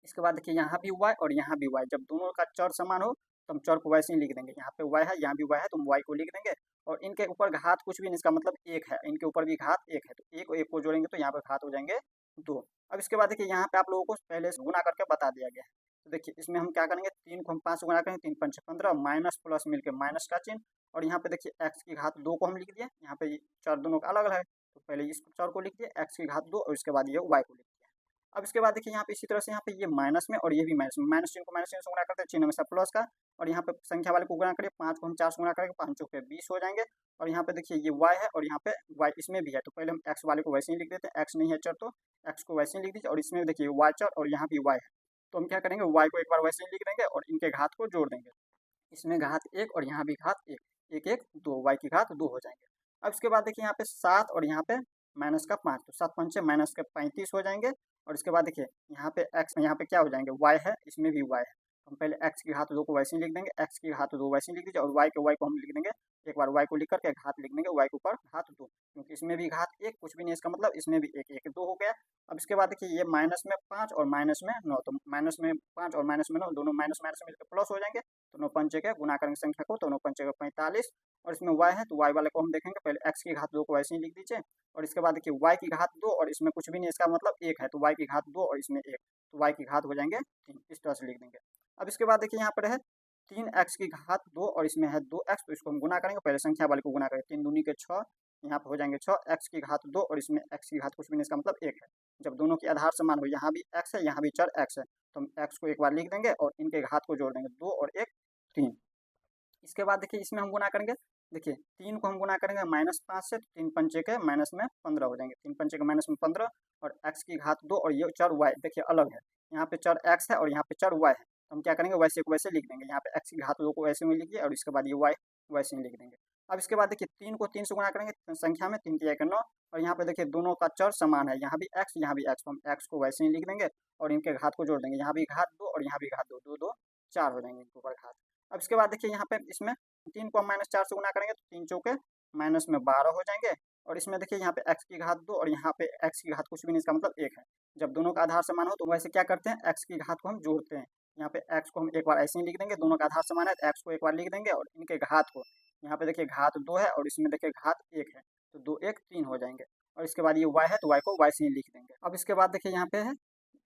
इसके बाद देखिए यहाँ भी y और यहाँ भी y, जब दोनों का चर समान हो तो हम चर को वैसे ही लिख देंगे। यहाँ पे y है, यहाँ भी y है, तो हम y को लिख देंगे और इनके ऊपर घात कुछ भी नहीं, इसका मतलब एक है, इनके ऊपर भी घात एक है, तो एक और एक को जोड़ेंगे तो यहाँ पे घात हो जाएंगे 2। अब इसके बाद देखिए यहाँ पे आप लोगों को पहले से गुना करके बता दिया गया है। तो देखिए इसमें हम क्या करेंगे, 3 को हम 5 से गुना करेंगे, 3 पंच 15, माइनस प्लस मिलकर माइनस का चिन्ह, और यहाँ पे देखिए x की घात 2 को हम लिख दिए, यहाँ पे चर दोनों का अलग अलग है, तो पहले इस चर को लिख दिए x की घात 2 और इसके बाद ये y को लिख दिया। अब इसके बाद देखिए यहाँ पे इसी तरह से यहाँ पे ये माइनस में और ये भी माइनस में, माइनस चिन्ह को माइनस चिन्ह से गुना करते हैं, चिन्ह हमेशा प्लस का, और यहाँ पे संख्या वाले को गुना करिए, 5 को हम 4 से गुना करेंगे, 5 चौके 20 हो जाएंगे। और यहाँ पे देखिए ये y है और यहाँ पे y इसमें भी है, तो पहले हम x वाले को वैसे ही लिख देते हैं, x नहीं है चर तो x को वैसे ही लिख दीजिए, और इसमें देखिए y चर और यहाँ भी y है, तो हम क्या करेंगे y को एक बार वैसे ही लिख देंगे और इनके घात को जोड़ देंगे। इसमें घात 1 और यहाँ भी घात 1, 1 1 2, y की घात 2 हो जाएंगे। अब इसके बाद देखिए यहाँ पे 7 और यहाँ पे माइनस का 5, तो 7 पंचे माइनस के 35 हो जाएंगे। और इसके बाद देखिए यहाँ पे x यहाँ पे क्या हो जाएंगे, y है, इसमें भी y है, तो हम पहले x की घात 2 को वैसे ही लिख देंगे, x की घात 2 वैसे ही लिख दीजिए, और y को हम लिख देंगे, एक बार y को लिख करके घात लिख देंगे, y के ऊपर घात 2, क्योंकि इसमें भी घात 1 कुछ भी नहीं, इसका मतलब इसमें भी 1 1 2 हो गया। अब इसके बाद देखिए ये माइनस में 5 और माइनस में 9, तो माइनस में 5 और माइनस में 9 दोनों माइनस माइनस मिलकर प्लस हो जाएंगे, तो 9 पंचे के गुना करेंगे संख्या को, तो 9 पंचे का 45, और इसमें y है तो y वाले को हम देखेंगे, पहले x की घात 2 को वैसे ही लिख दीजिए, और इसके बाद देखिए y की घात 2 और इसमें कुछ भी नहीं, इसका मतलब 1 है, तो y की घात 2 और इसमें 1, तो y की घात हो जाएंगे 3, इस तरह से लिख देंगे। अब इसके बाद देखिए यहाँ पर है 3x की घात 2 और इसमें है 2x, तो इसको हम गुना करेंगे, पहले संख्या वाले को गुना करेंगे, 3 दूनी के 6, यहाँ पर हो जाएंगे 6, x की घात 2 और इसमें x की घात कुछ भी नहीं, इसका मतलब 1 है। जब दोनों की आधार समान हो, यहाँ भी x है यहाँ भी चर x है, तो हम x को एक बार लिख देंगे और इनके घात को जोड़ देंगे, 2 और 1 3। इसके बाद देखिए इसमें हम गुना करेंगे, देखिए 3 को हम गुना करेंगे -5 से, तो 3 पंचे के माइनस में 15 हो जाएंगे, 3 पंचे के माइनस में 15, और x की घात 2 और ये चर y देखिए अलग है, यहाँ पे चर x है और यहाँ पे चर y है, तो हम क्या करेंगे वैसे को वैसे लिख देंगे, यहाँ पे x की घात 2 को वैसे में लिखिए और इसके बाद ये y वैसे ही लिख देंगे। अब इसके बाद देखिए 3 को 3 से गुना करेंगे, तो संख्या में 3 3 9, और यहाँ पे देखिए दोनों का चर समान है, यहाँ भी x यहाँ भी x, तो हम x को वैसे ही लिख देंगे और इनके घात को जोड़ देंगे, यहाँ भी घात 2 और यहाँ भी घात 2, 2 2 4 हो जाएंगे इनके ऊपर घात। अब इसके बाद देखिए यहाँ पे इसमें 3 को हम -4 से गुना करेंगे, तो 3 चौके माइनस में 12 हो जाएंगे, और इसमें देखिए यहाँ पे x की घात 2 और यहाँ पे x की घात कुछ भी नहीं, इसका मतलब 1 है। जब दोनों का आधार समान हो तो वैसे क्या करते हैं, x की घात को हम जोड़ते हैं, यहाँ पे x को हम एक बार ऐसे ही लिख देंगे, दोनों का आधार समान है तो x को एक बार लिख देंगे, और इनके घात को यहाँ पे देखिए घात 2 है और इसमें देखिए घात 1 है, तो 2 1 3 हो जाएंगे, और इसके बाद ये y है तो y को y से ही लिख देंगे। अब इसके बाद देखिए यहाँ पे है,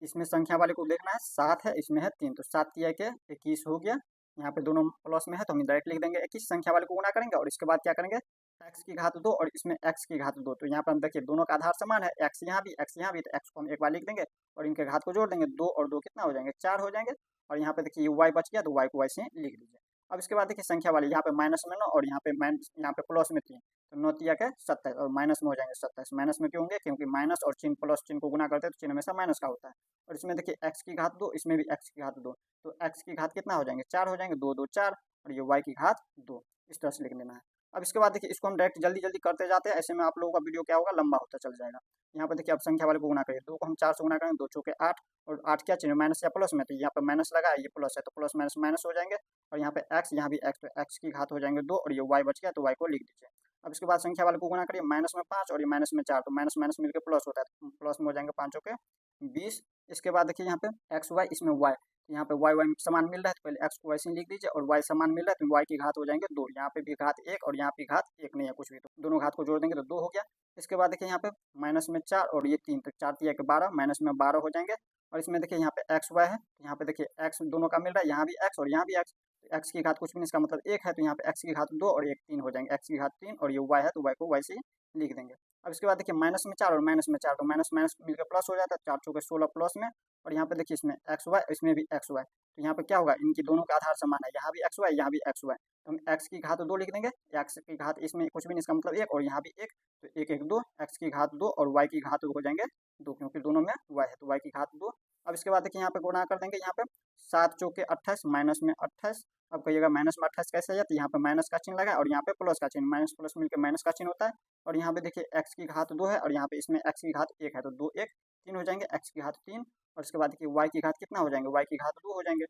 इसमें संख्या वाले को देखना है, 7 है इसमें है 3, तो 7 3 के 21 हो गया, यहाँ पे दोनों प्लस में है तो हम डायरेक्ट लिख देंगे 21, संख्या वाले को गुना करेंगे और इसके बाद क्या करेंगे x की घात 2 और इसमें x की घात 2, तो यहाँ पर हम देखिए दोनों का आधार समान है, x यहाँ भी तो x को हम एक बार लिख देंगे और इनके घात को जोड़ देंगे, 2 और 2 कितना हो जाएंगे 4 हो जाएंगे, और यहाँ पे देखिए y बच गया तो y को वैसे लिख दीजिए। अब इसके बाद देखिए संख्या वाले यहाँ पे माइनस में 9 और यहाँ पे प्लस में 3, तो 9 3 के 27 और माइनस में हो जाएंगे 27, माइनस में क्यों होंगे, क्योंकि माइनस और चिन्ह प्लस चिन्ह को गुना करते हैं तो चिन्ह हमेशा माइनस का होता है। और इसमें देखिए x की घात 2, इसमें भी x की घात 2, तो x की घात कितना हो जाएंगे 4 हो जाएंगे, 2 2 4, और ये y की घात 2, इस तरह से लिख लेना है। अब इसके बाद देखिए इसको हम डायरेक्ट जल्दी जल्दी करते जाते हैं, ऐसे में आप लोगों का वीडियो क्या होगा लंबा होता चल जाएगा। यहाँ पे देखिए अब संख्या वाले को गुना करिए, 2 को हम 4 से गुना करेंगे, 2 चौके 8, और 8 क्या चिन्ह माइनस या प्लस में, तो यहाँ पे माइनस लगा है, ये प्लस है तो प्लस माइनस माइनस हो जाएंगे, और यहाँ पे x यहाँ भी x, तो x की घात हो जाएंगे 2 और ये y बच गया तो y को लिख दीजिए। अब इसके बाद संख्या वाले को गुना करिए, माइनस में 5 और ये माइनस में 4, तो माइनस माइनस मिलकर प्लस होता है, तो प्लस में हो जाएंगे 5 के 20। इसके बाद देखिए यहाँ पे एक्स वाई, इसमें y, यहाँ पे y y समान मिल रहा है तो पहले x को वैसे ही लिख दीजिए, और y समान मिल रहा है तो y की घात हो जाएंगे 2, यहाँ पे भी घात 1 और यहाँ पे घात 1 नहीं है कुछ भी, तो दोनों घात को जोड़ देंगे तो 2 हो गया। इसके बाद देखिए यहाँ पे माइनस में 4 और ये 3, तो 4 3 12, माइनस में 12 हो जाएंगे, और इसमें देखिए यहाँ पे एक्स वाई है, तो यहाँ पे देखिए एक्स दोनों का मिल रहा है, यहाँ भी एक्स और यहाँ भी एक्स, तो एक्स की घात कुछ भी नहीं, इसका मतलब 1 है, तो यहाँ पे एक्स की घात 2 और 1 3 हो जाएंगे, एक्स की घात 3, और ये वाई है तो वाई को वैसे ही लिख देंगे। अब इसके बाद देखिए माइनस में 4 और माइनस में 4, तो माइनस माइनस मिलकर प्लस हो जाता है, 4 चौके 16 प्लस में, और यहाँ पे देखिए इसमें एक्स वाई, इसमें भी एक्स वाई, तो यहाँ पे क्या होगा, इनकी दोनों का आधार समान है, यहाँ भी एक्स वाई यहाँ भी एक्स वाई, तो हम एक्स की घात 2 लिख देंगे, एक्स की घात इसमें कुछ भी नहीं, इसका मतलब 1 और यहाँ भी 1, तो 1 1 2, एक्स की घात 2 और वाई की घात हो जाएंगे 2, क्योंकि दोनों में वाई है तो वाई की घात 2, अब इसके बाद देखिए यहाँ पे गुणा कर देंगे, यहाँ पे 7 चौके 28, माइनस में 28। अब कहिएगा माइनस में 28 कैसे आया, तो यहाँ पे माइनस का चिन्ह लगा और यहाँ पे प्लस का चिन्ह, माइनस प्लस मिलकर माइनस का चिन्ह होता है। और यहाँ पे देखिए एक्स की घात 2 है और यहाँ पे इसमें एक्स की घात 1 है, तो 2 1 3 हो जाएंगे, एक्स की घात 3। और इसके बाद देखिए वाई की घात कितना हो जाएंगे, वाई की घात 2 हो जाएंगे।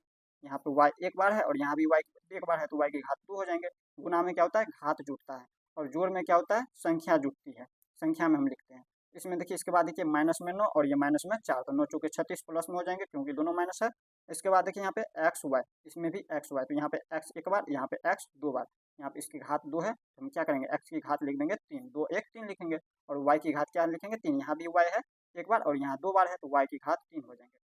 यहाँ पे वाई एक बार है और यहाँ भी वाई एक बार है, तो वाई की घात 2 हो जाएंगे। गुणा में क्या होता है, घात जुटता है, और जोड़ में क्या होता है, संख्या जुटती है, संख्या में हम लिखते हैं। इसमें देखिए इसके बाद देखिए माइनस में 9 और ये माइनस में 4, तो 9 चौके 36 प्लस में हो जाएंगे क्योंकि दोनों माइनस है। इसके बाद देखिए यहाँ पे एक्स वाई, इसमें भी एक्स वाई, तो यहाँ पे एक्स एक बार, यहाँ पे एक्स 2 बार, यहाँ पे इसकी घात 2 है, तो हम क्या करेंगे, एक्स की घात लिख देंगे 3, 2 1 3 लिखेंगे। और वाई की घात क्या लिखेंगे, 3, यहाँ भी वाई है एक बार और यहाँ 2 बार है, तो वाई की घात 3 हो जाएंगे।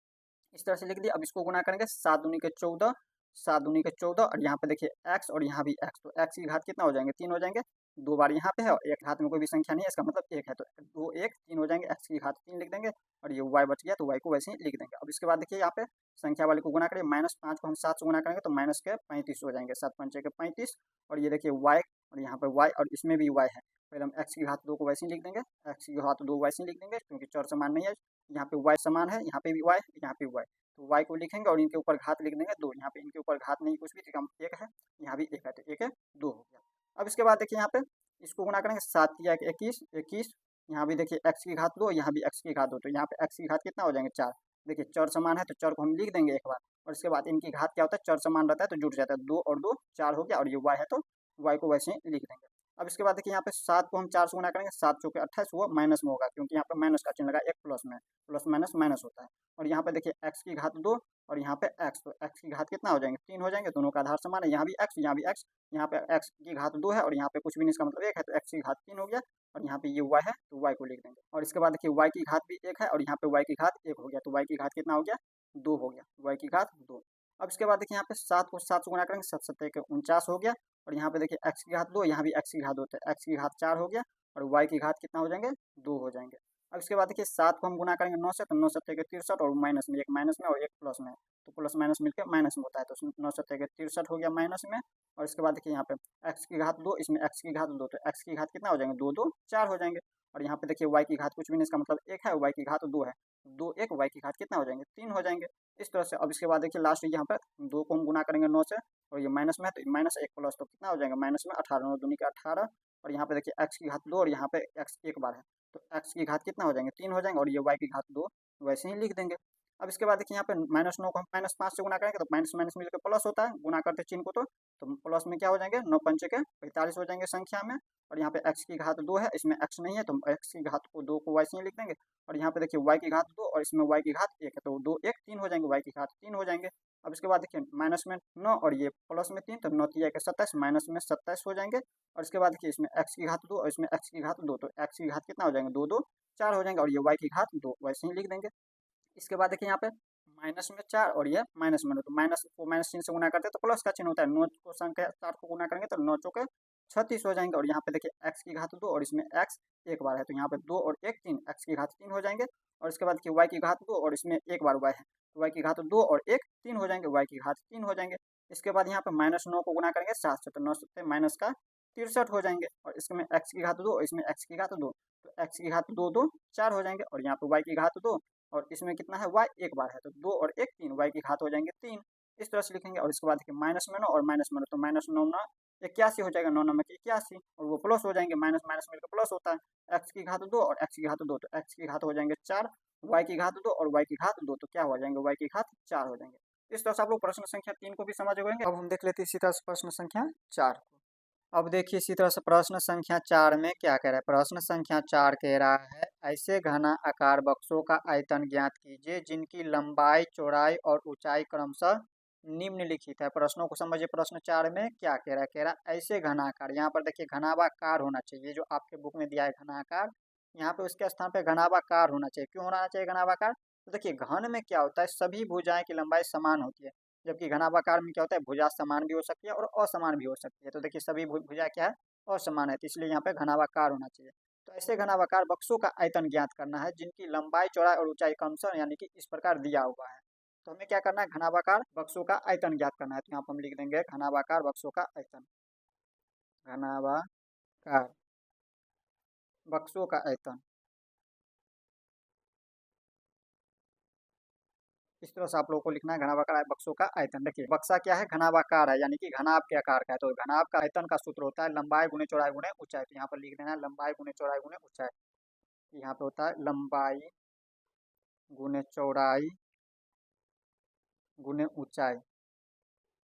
इस तरह से लिख दिया। अब इसको गुना करेंगे, 7 दूनी के 14, 7 दूनी के 14, और यहाँ पे देखिए एक्स और यहाँ भी एक्स, तो एक्स की घात कितना हो जाएंगे, 3 हो जाएंगे। 2 बार यहाँ पे है और एक घात में कोई भी संख्या नहीं है, इसका मतलब 1 है, तो 2 1 3 हो जाएंगे, एक्स की घात 3 लिख देंगे। और ये वाई बच गया तो वाई को वैसे ही लिख देंगे। अब इसके बाद देखिए यहाँ पे संख्या वाले को गुना करें, -5 को हम 7 से गुना करेंगे तो माइनस के 35 हो जाएंगे, 7 पंचे के 35। और ये देखिए वाई और यहाँ पे वाई और इसमें भी वाई है, पहले हम एक्स की घात 2 को वैसे ही लिख देंगे, एक्स की घात 2 वैसे ही लिख देंगे क्योंकि चर समान नहीं है। यहाँ पे वाई समान है, यहाँ पे भी वाई, यहाँ पे वाई, तो y को लिखेंगे और इनके ऊपर घात लिख देंगे 2। यहाँ पे इनके ऊपर घात नहीं कुछ भी, ठीक है, 1 है, यहाँ भी 1 है, तो 1 है 2 हो गया। अब इसके बाद देखिए यहाँ पे इसको गुणा करेंगे, 7 या 21 21, यहाँ भी देखिए x की घात 2, यहाँ भी x की घात 2, तो यहाँ पे x की घात कितना हो जाएंगे 4। देखिए चर समान है तो चर को हम लिख देंगे एक बार, और इसके बाद इनकी घात क्या होता है, चर समान रहता है तो जुट जाता है, 2 और 2 4 हो गया, और ये y है तो y को वैसे ही लिख देंगे। अब इसके बाद देखिए यहाँ पे 7 को हम 4 से गुणा करेंगे, 7 चौके 28, वो माइनस में होगा क्योंकि यहाँ पे माइनस का चिन्ह लगा, एक प्लस में, प्लस माइनस माइनस होता है। और यहाँ पे देखिए x की घात 2 और यहाँ पे x, तो x की घात कितना हो जाएंगे, 3 हो जाएंगे, दोनों का आधार समान है, यहाँ भी x, यहाँ भी x, यहाँ पे x की घात 2 है और यहाँ पे कुछ भी नहीं, इसका मतलब 1 है, तो x की घात 3 हो गया। और यहाँ पे ये y है तो y को लिख देंगे। और इसके बाद देखिए y की घात भी 1 है और यहाँ पे y की घात 1 हो गया, तो y की घात कितना हो गया, 2 हो गया, y की घात 2। अब इसके बाद देखिए यहाँ पे 7 को 7 से गुणा करेंगे, 7 7 के 49 हो गया। और यहाँ पे देखिए x की घात 2, यहाँ भी x की घात 2, तो x की घात 4 हो गया, और y की घात कितना हो जाएंगे, 2 हो जाएंगे। अब इसके बाद देखिए 7 को हम गुणा करेंगे 9 से, तो 9 7 के 63, और माइनस में, एक माइनस में और एक प्लस में, तो प्लस माइनस मिलकर माइनस में होता है, तो 9 7 के 63 हो गया माइनस में। और इसके बाद देखिए यहाँ पे x की घात 2, इसमें x की घात 2, तो x की घात कितना हो जाएंगे, 2 2 4 हो जाएंगे। और यहाँ पे देखिए y की घात कुछ भी नहीं, इसका मतलब 1 है, y की घात 2 है, 2 1, y की घात कितना हो जाएंगे, 3 हो जाएंगे, इस तरह से। अब इसके बाद देखिए लास्ट यहाँ पर 2 को हम गुना करेंगे 9 से, और ये माइनस में है तो माइनस 1 प्लस, तो कितना हो जाएगा, माइनस में 18, 9 दूनी का 18। और यहाँ पे देखिए x की घात 2 और यहाँ पे x एक बार है, तो x की घात कितना हो जाएंगे, 3 हो जाएंगे, और ये y की घात 2 वैसे ही लिख देंगे। अब इसके बाद देखिए यहाँ पे -9 को हम -5 से गुना करेंगे तो माइनस माइनस मिलकर प्लस होता है, गुना करते चिन्ह को, तो प्लस में क्या हो जाएंगे, 9 पंचे के 45 हो जाएंगे संख्या में। और यहाँ पे x की घात 2 है, इसमें x नहीं है तो x की घात को 2 को वैसे ही लिख देंगे। और यहाँ पे देखिए y की घात 2 और इसमें y की घात 1 है, तो 2 1 3 हो जाएंगे, y की घात 3 हो जाएंगे। अब इसके बाद देखिए माइनस में 9 और ये प्लस में 3, तो 9 3 के 27, माइनस में 27 हो जाएंगे। और इसके बाद देखिए इसमें x की घात 2 और इसमें x की घात 2, तो x की घात कितना हो जाएंगे, 2 2 4 हो जाएंगे, और ये y की घात 2 वैसे ही लिख देंगे। इसके बाद देखिए यहाँ पे माइनस में 4 और ये माइनस में 9, तो माइनस को माइनस चिन्ह से गुना करते हैं तो प्लस का चिन्ह होता है, 9 को संख्या 4 को गुना करेंगे तो 9 चौके 36 हो जाएंगे। और यहाँ पे देखिए x की घात 2 और इसमें x एक बार है, तो यहाँ पे 2 और 1 3, x की घात 3 हो जाएंगे। और इसके बाद देखिए y की घात 2 और इसमें एक बार y है, तो y की घात 2 और 1 3 हो जाएंगे, y की घात 3 हो जाएंगे। इसके बाद यहाँ पे -9 को गुना करेंगे 7 से, तो 9 से माइनस का 63 हो जाएंगे। और इसमें x की घात 2 और इसमें x की घात 2, तो x की घात 2 2 4 हो जाएंगे। और यहाँ पे y की घात 2 और इसमें कितना है, y एक बार है, तो 2 और 1 3, y की घात हो जाएंगे 3, इस तरह से लिखेंगे। और इसके बाद देखिए माइनस में 9 और माइनस में 9, तो -9 9 81 हो जाएगा, 9 9 में 81, और वो प्लस हो जाएंगे, माइनस माइनस मिलकर प्लस होता है, x की घात 2 और x की घात 2, तो x की घात हो जाएंगे 4, y की घात 2 और y की घात 2, तो क्या हो जाएंगे, y की घात 4 हो जाएंगे। इस तरह से आप लोग प्रश्न संख्या 3 को भी समझ गए। अब हम देख लेते हैं इसी तरह से प्रश्न संख्या 4 को। अब देखिए इसी तरह से प्रश्न संख्या 4 में क्या कह रहा है, प्रश्न संख्या 4 कह रहा है, ऐसे घना आकार बक्सों का आयतन ज्ञात कीजिए जिनकी लंबाई चौड़ाई और ऊंचाई क्रमशः निम्नलिखित है। प्रश्नों को समझिए, प्रश्न 4 में क्या कह रहा है ऐसे घनाकार, यहाँ पर देखिए घनाभाकार होना चाहिए, जो आपके बुक में दिया है घनाकार, यहाँ पे उसके स्थान पे घनाभाकार होना चाहिए। क्यों होना चाहिए घनाभाकार, तो देखिए घन में क्या होता है, सभी भुजाएं की लंबाई समान होती है, जबकि घनाभाकार में क्या होता है, भुजा समान भी हो सकती है और असमान भी हो सकती है। तो देखिए सभी भुजा क्या है, असमान है, तो इसलिए यहाँ पे घनाभाकार होना चाहिए। तो ऐसे घनाभाकार बक्सों का आयतन ज्ञात करना है जिनकी लंबाई चौड़ाई और ऊंचाई क्रमशः यानी कि इस प्रकार दिया हुआ है। तो हमें क्या करना है, घनाभाकार बक्सों का आयतन ज्ञात करना है, तो यहाँ पर हम लिख देंगे घनाभाकार बक्सों का आयतन, घनाभाकार बक्सों का आयतन। इस तरह से आप लोगों को लिखना है घनाभाकार बक्सों का आयतन। देखिए बक्सा क्या है, घनाभाकार है, यानी कि घनाभ के आकार का है। तो घनाभ का आयतन का सूत्र होता है लंबाई गुणे चौड़ाई गुणे ऊंचाई। तो यहाँ पर लिख देना है लंबाई गुणे चौड़ाई गुणे ऊंचाई। यहाँ पे होता है लंबाई गुणे चौड़ाई गुणे ऊंचाई।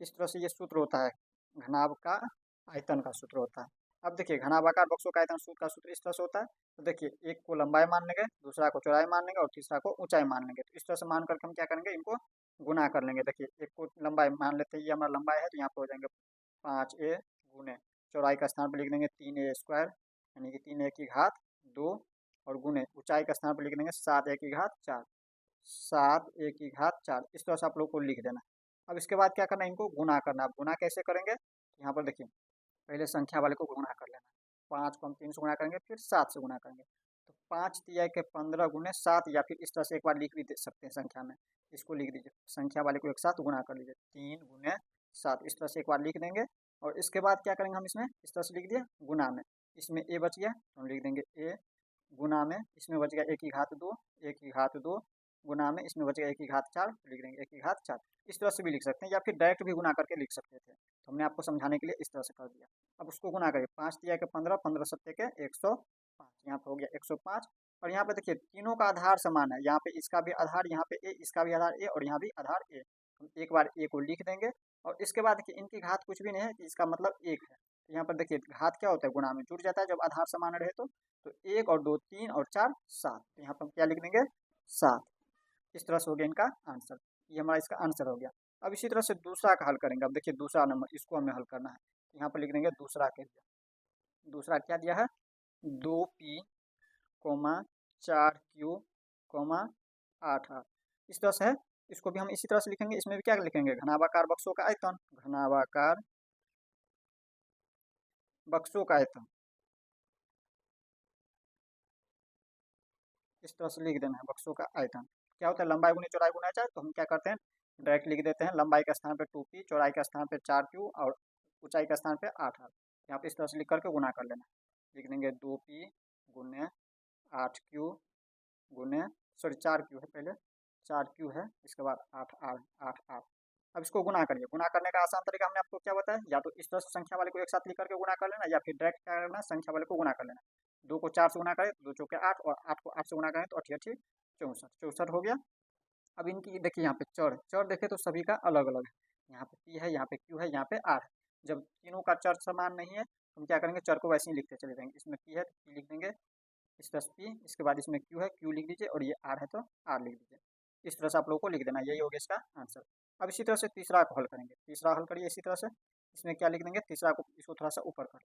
इस तरह से ये सूत्र होता है घनाभ का आयतन का सूत्र होता है। अब देखिए घनाभाकार बक्सों का आयतन सूत्र का सूत्र इस तरह से होता है। तो देखिए एक को लंबाई मान लेंगे, दूसरा को चौड़ाई मान लेंगे और तीसरा को ऊंचाई मान लेंगे। तो इस तरह से मान करके हम क्या करेंगे, इनको गुना कर लेंगे। देखिए एक को लंबाई मान लेते हैं, ये हमारा लंबाई है, तो यहाँ पे हो जाएंगे 5a गुने चौड़ाई का स्थान पर लिख देंगे 3a स्क्वायर, यानी कि 3a की घात 2, और गुने ऊंचाई का स्थान पर लिख देंगे 7a की घात 4, 7a की घात 4। इस तरह से आप लोग को लिख देना। अब इसके बाद क्या करना है, इनको गुना करना। अब गुना कैसे करेंगे, यहाँ पर देखिए पहले संख्या वाले को गुना कर लेना। 5 को हम 3 से गुना करेंगे, फिर 7 से गुना करेंगे। तो 5 तिया के 15 गुने 7, या फिर इस तरह से एक बार लिख भी दे सकते हैं संख्या में। इसको लिख दीजिए, संख्या वाले को एक साथ गुना कर लीजिए, 3 गुने 7, इस तरह से एक बार लिख देंगे। और इसके बाद क्या करेंगे, हम इसमें इस तरह से लिख दिया गुना में। इसमें ए बच गया तो हम लिख देंगे ए गुना में, इसमें बच गया ए की घात 2, ए की घात 2 गुना में, इसमें बच गया ए की घात 4, लिख देंगे ए की घात 4। इस तरह से भी लिख सकते हैं, या फिर डायरेक्ट भी गुना करके लिख सकते थे। तो हमने आपको समझाने के लिए इस तरह से कर दिया। अब उसको गुना करिए, 5 तिया के 15, 15 सत्ते के 105, यहाँ पे हो गया 105। और यहाँ पे देखिए तीनों का आधार समान है, यहाँ पे इसका भी आधार, यहाँ पे ए, इसका भी आधार ए, और यहाँ भी आधार ए। हम एक बार ए को लिख देंगे, और इसके बाद देखिए इनकी घात कुछ भी नहीं है, इसका मतलब 1 है। तो यहाँ पर देखिए घात क्या होता है, गुणा में जुड़ जाता है जब आधार समान रहे तो 1 और 2 3 और 4 7। तो यहाँ पर हम क्या लिख देंगे 7। इस तरह से हो गया इनका आंसर, ये हमारा इसका आंसर हो गया। अब इसी तरह से दूसरा का हल करेंगे। अब देखिए दूसरा नंबर, इसको हमें हल करना है। यहाँ पर लिख देंगे दूसरा के लिए। दूसरा क्या दिया है, 2p, 4q, 8r। इस तरह से है। इसको भी हम इसी तरह से लिखेंगे। इसमें भी क्या लिखेंगे, घनाभाकार बक्सों का आयतन, घनाभाकार बक्सों का आयतन। इस तरह से लिख देना है बक्सों का आयतन। क्या होता है, लंबाई गुनी चौड़ाई गुना चाहे, तो हम क्या करते हैं डायरेक्ट लिख देते हैं, लंबाई के स्थान पे 2p, चौड़ाई के स्थान पे 4q, और ऊंचाई के स्थान पे 8r। यहाँ पे इस तरह से लिख करके गुना कर लेना। लिख देंगे 2p गुने 8q गुने, सॉरी 4q है पहले, 4q है, इसके बाद 8r। अब इसको गुना करिए। गुना करने का आसान तरीका हमने आपको क्या बताया, या तो इस तरह से संख्या वाले को एक साथ लिख करके गुना कर लेना, या फिर डायरेक्ट क्या करना, संख्या वाले को गुना कर लेना। 2 को 4 से गुना करें तो 2 चौके 8, और 8 को 8 से गुना करें तो 8 8 64, 64 हो गया। अब इनकी देखिए यहाँ पे चर, चर देखे तो सभी का अलग अलग है। यहाँ पे पी है, यहाँ पे क्यू है, यहाँ पे आर है। जब तीनों का चर समान नहीं है तो हम क्या करेंगे, चर को वैसे ही लिखते चले जाएंगे। इसमें पी है तो पी लिख देंगे, इस तरह से पी, इसके बाद इसमें क्यू है, क्यू लिख दीजिए, और ये आर है तो आर लिख दीजिए। इस तरह से आप लोगों को लिख देना, यही हो गया इसका आंसर। अब इसी तरह से तीसरा को हल करेंगे। तीसरा हल करिए इसी तरह से। इसमें क्या लिख देंगे, तीसरा को इसको थोड़ा सा ऊपर कर,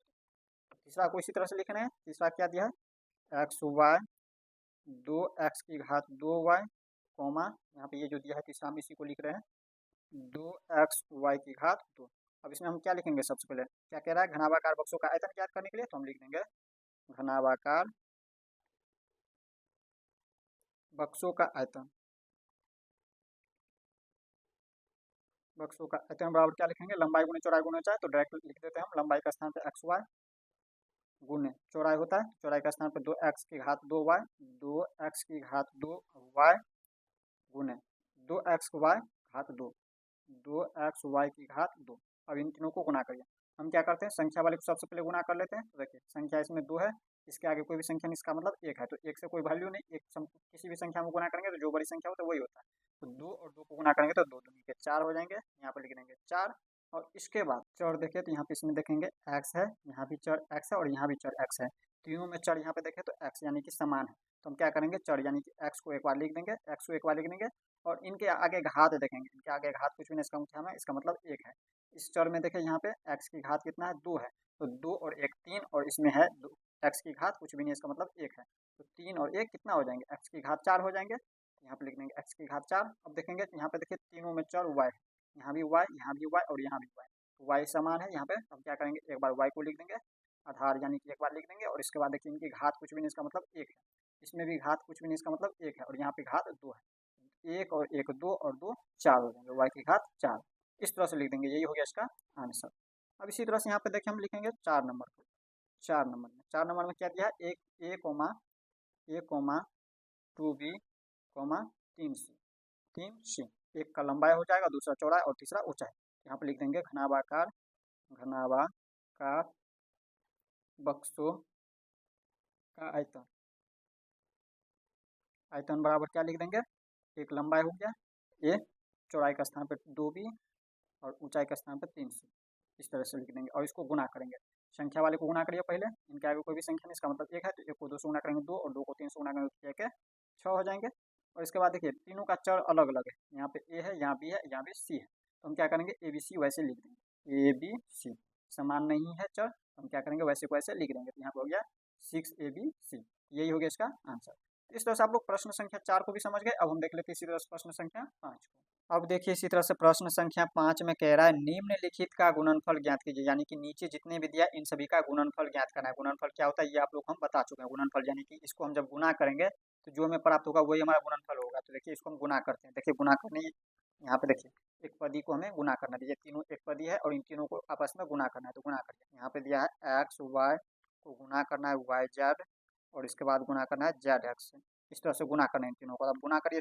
तीसरा को इसी तरह से लिखना है। तीसरा क्या दिया है, एक्स वाई 2x की घात 2y, कॉमा यहाँ पे ये जो दिया है तीसरा हम इसी को लिख रहे हैं 2xy की घात 2। अब इसमें हम क्या लिखेंगे, सबसे पहले क्या कह रहा है, घनाभाकार बक्सों का आयतन ज्ञात करने के लिए, तो हम लिख देंगे घनाभाकार बक्सों का आयतन। बक्सों का आयतन बराबर क्या लिखेंगे, लंबाई गुने चौड़ाई गुने ऊंचाई। तो डायरेक्ट लिख देते हैं हम, लंबाई का स्थान पे xy गुने चौड़ाई होता है, चौड़ाई का स्थान पे 2x की घात 2y, 2x की घात 2y गुने 2xy घात 2, 2xy की घात 2। अब इन तीनों को गुना करिए। हम क्या करते हैं, संख्या वाले को सबसे पहले गुना कर लेते हैं। तो देखिए संख्या इसमें 2 है, इसके आगे कोई भी संख्या नहीं, इसका मतलब 1 है। तो 1 से कोई वैल्यू नहीं, किसी भी संख्या में गुना करेंगे तो जो बड़ी संख्या होता है वही होता है। तो 2 और 2 को गुना करेंगे तो 2 दूनी के 4 हो जाएंगे। यहाँ पर लिख देंगे 4। और इसके बाद चर देखें तो यहाँ पे इसमें देखेंगे x है, यहाँ भी चर x है, और यहाँ भी चर x है। तीनों में चर यहाँ पे देखें तो x यानी कि समान है। तो हम क्या करेंगे, चर यानी कि x को एक बार लिख देंगे, x को एक बार लिख देंगे, और इनके आगे घात देखेंगे। इनके आगे घात कुछ भी नहीं, इसका मतलब है, इसका मतलब 1 है। इस चर में देखें यहाँ पे x की घात कितना है, 2 है। तो 2 और 1 3, और इसमें है x की घात कुछ भी नहीं, इसका मतलब 1 है। तो 3 और 1 कितना हो जाएंगे, x की घात 4 हो जाएंगे। यहाँ पे लिख देंगे x की घात 4। अब देखेंगे यहाँ पे देखिए तीनों में चर y है, यहाँ भी y, यहाँ भी y, और यहाँ भी y। तो y समान है यहाँ पे। हम क्या करेंगे, एक बार y को लिख देंगे, आधार यानी कि एक बार लिख देंगे, और इसके बाद देखिए इनकी घात कुछ भी नहीं, इसका मतलब 1 है। इसमें भी घात कुछ भी नहीं, इसका मतलब 1 है, और यहाँ पे घात 2 है। 1 और 1 2, और 2 4 हो जाएंगे, y की घात 4। इस तरह से लिख देंगे, यही हो गया इसका आंसर। अब इसी तरह से यहाँ पे देखिए हम लिखेंगे 4 नंबर को। 4 नंबर में क्या दिया है, एक a coma 2b 3c 3c। एक का लंबाई हो जाएगा, दूसरा चौड़ाई और तीसरा ऊंचाई। यहाँ पे लिख देंगे घनाभाकार बक्सों का आयतन। आयतन बराबर क्या लिख देंगे, एक लंबाई हो गया ए, चौड़ाई का स्थान पर 2b और ऊंचाई का स्थान पर 3c। इस तरह से लिख देंगे और इसको गुना करेंगे। संख्या वाले को गुना करिए पहले, इनके आगे कोई भी संख्या नहीं, इसका मतलब एक है, तो एक को 2 से गुना करेंगे 2, और 2 को 3 से गुना करेंगे तो एक 6 हो जाएंगे। और इसके बाद देखिए तीनों का चर अलग अलग है, यहाँ पे ए है, यहाँ बी है, यहाँ पे सी है, तो हम क्या करेंगे ए बी सी वैसे लिख देंगे। ए बी सी समान नहीं है चर, तो हम क्या करेंगे वैसे को वैसे लिख देंगे। तो यहाँ पे हो गया 6ABC, यही हो गया इसका आंसर। इस तरह से आप लोग प्रश्न संख्या 4 को भी समझ गए। अब हम देख लेते हैं इसी तरह से प्रश्न संख्या 5 को। अब देखिए इसी तरह से प्रश्न संख्या 5 में कह रहा है निम्नलिखित का गुणनफल ज्ञात कीजिए, यानी कि नीचे जितने भी दिया इन सभी का गुणनफल ज्ञात करना है। गुणनफल क्या होता है ये आप लोग हम बता चुके हैं। गुणनफल यानी कि इसको हम जब गुना करेंगे तो जो हमें प्राप्त होगा वही हमारा गुणनफल होगा। तो देखिए इसको हम गुना करते हैं। देखिए गुना करने, यहाँ पे देखिए एक पदी को हमें गुना करना है, ये तीनों एक पदी है और इन तीनों को आपस में गुना करना है। तो गुना करिए, यहाँ पे दिया है एक्स वाई को गुना करना है वाई जेड, और इसके बाद गुना करना है जेड एक्स। इस तरह से गुना करना है इन तीनों को। अब गुना करिए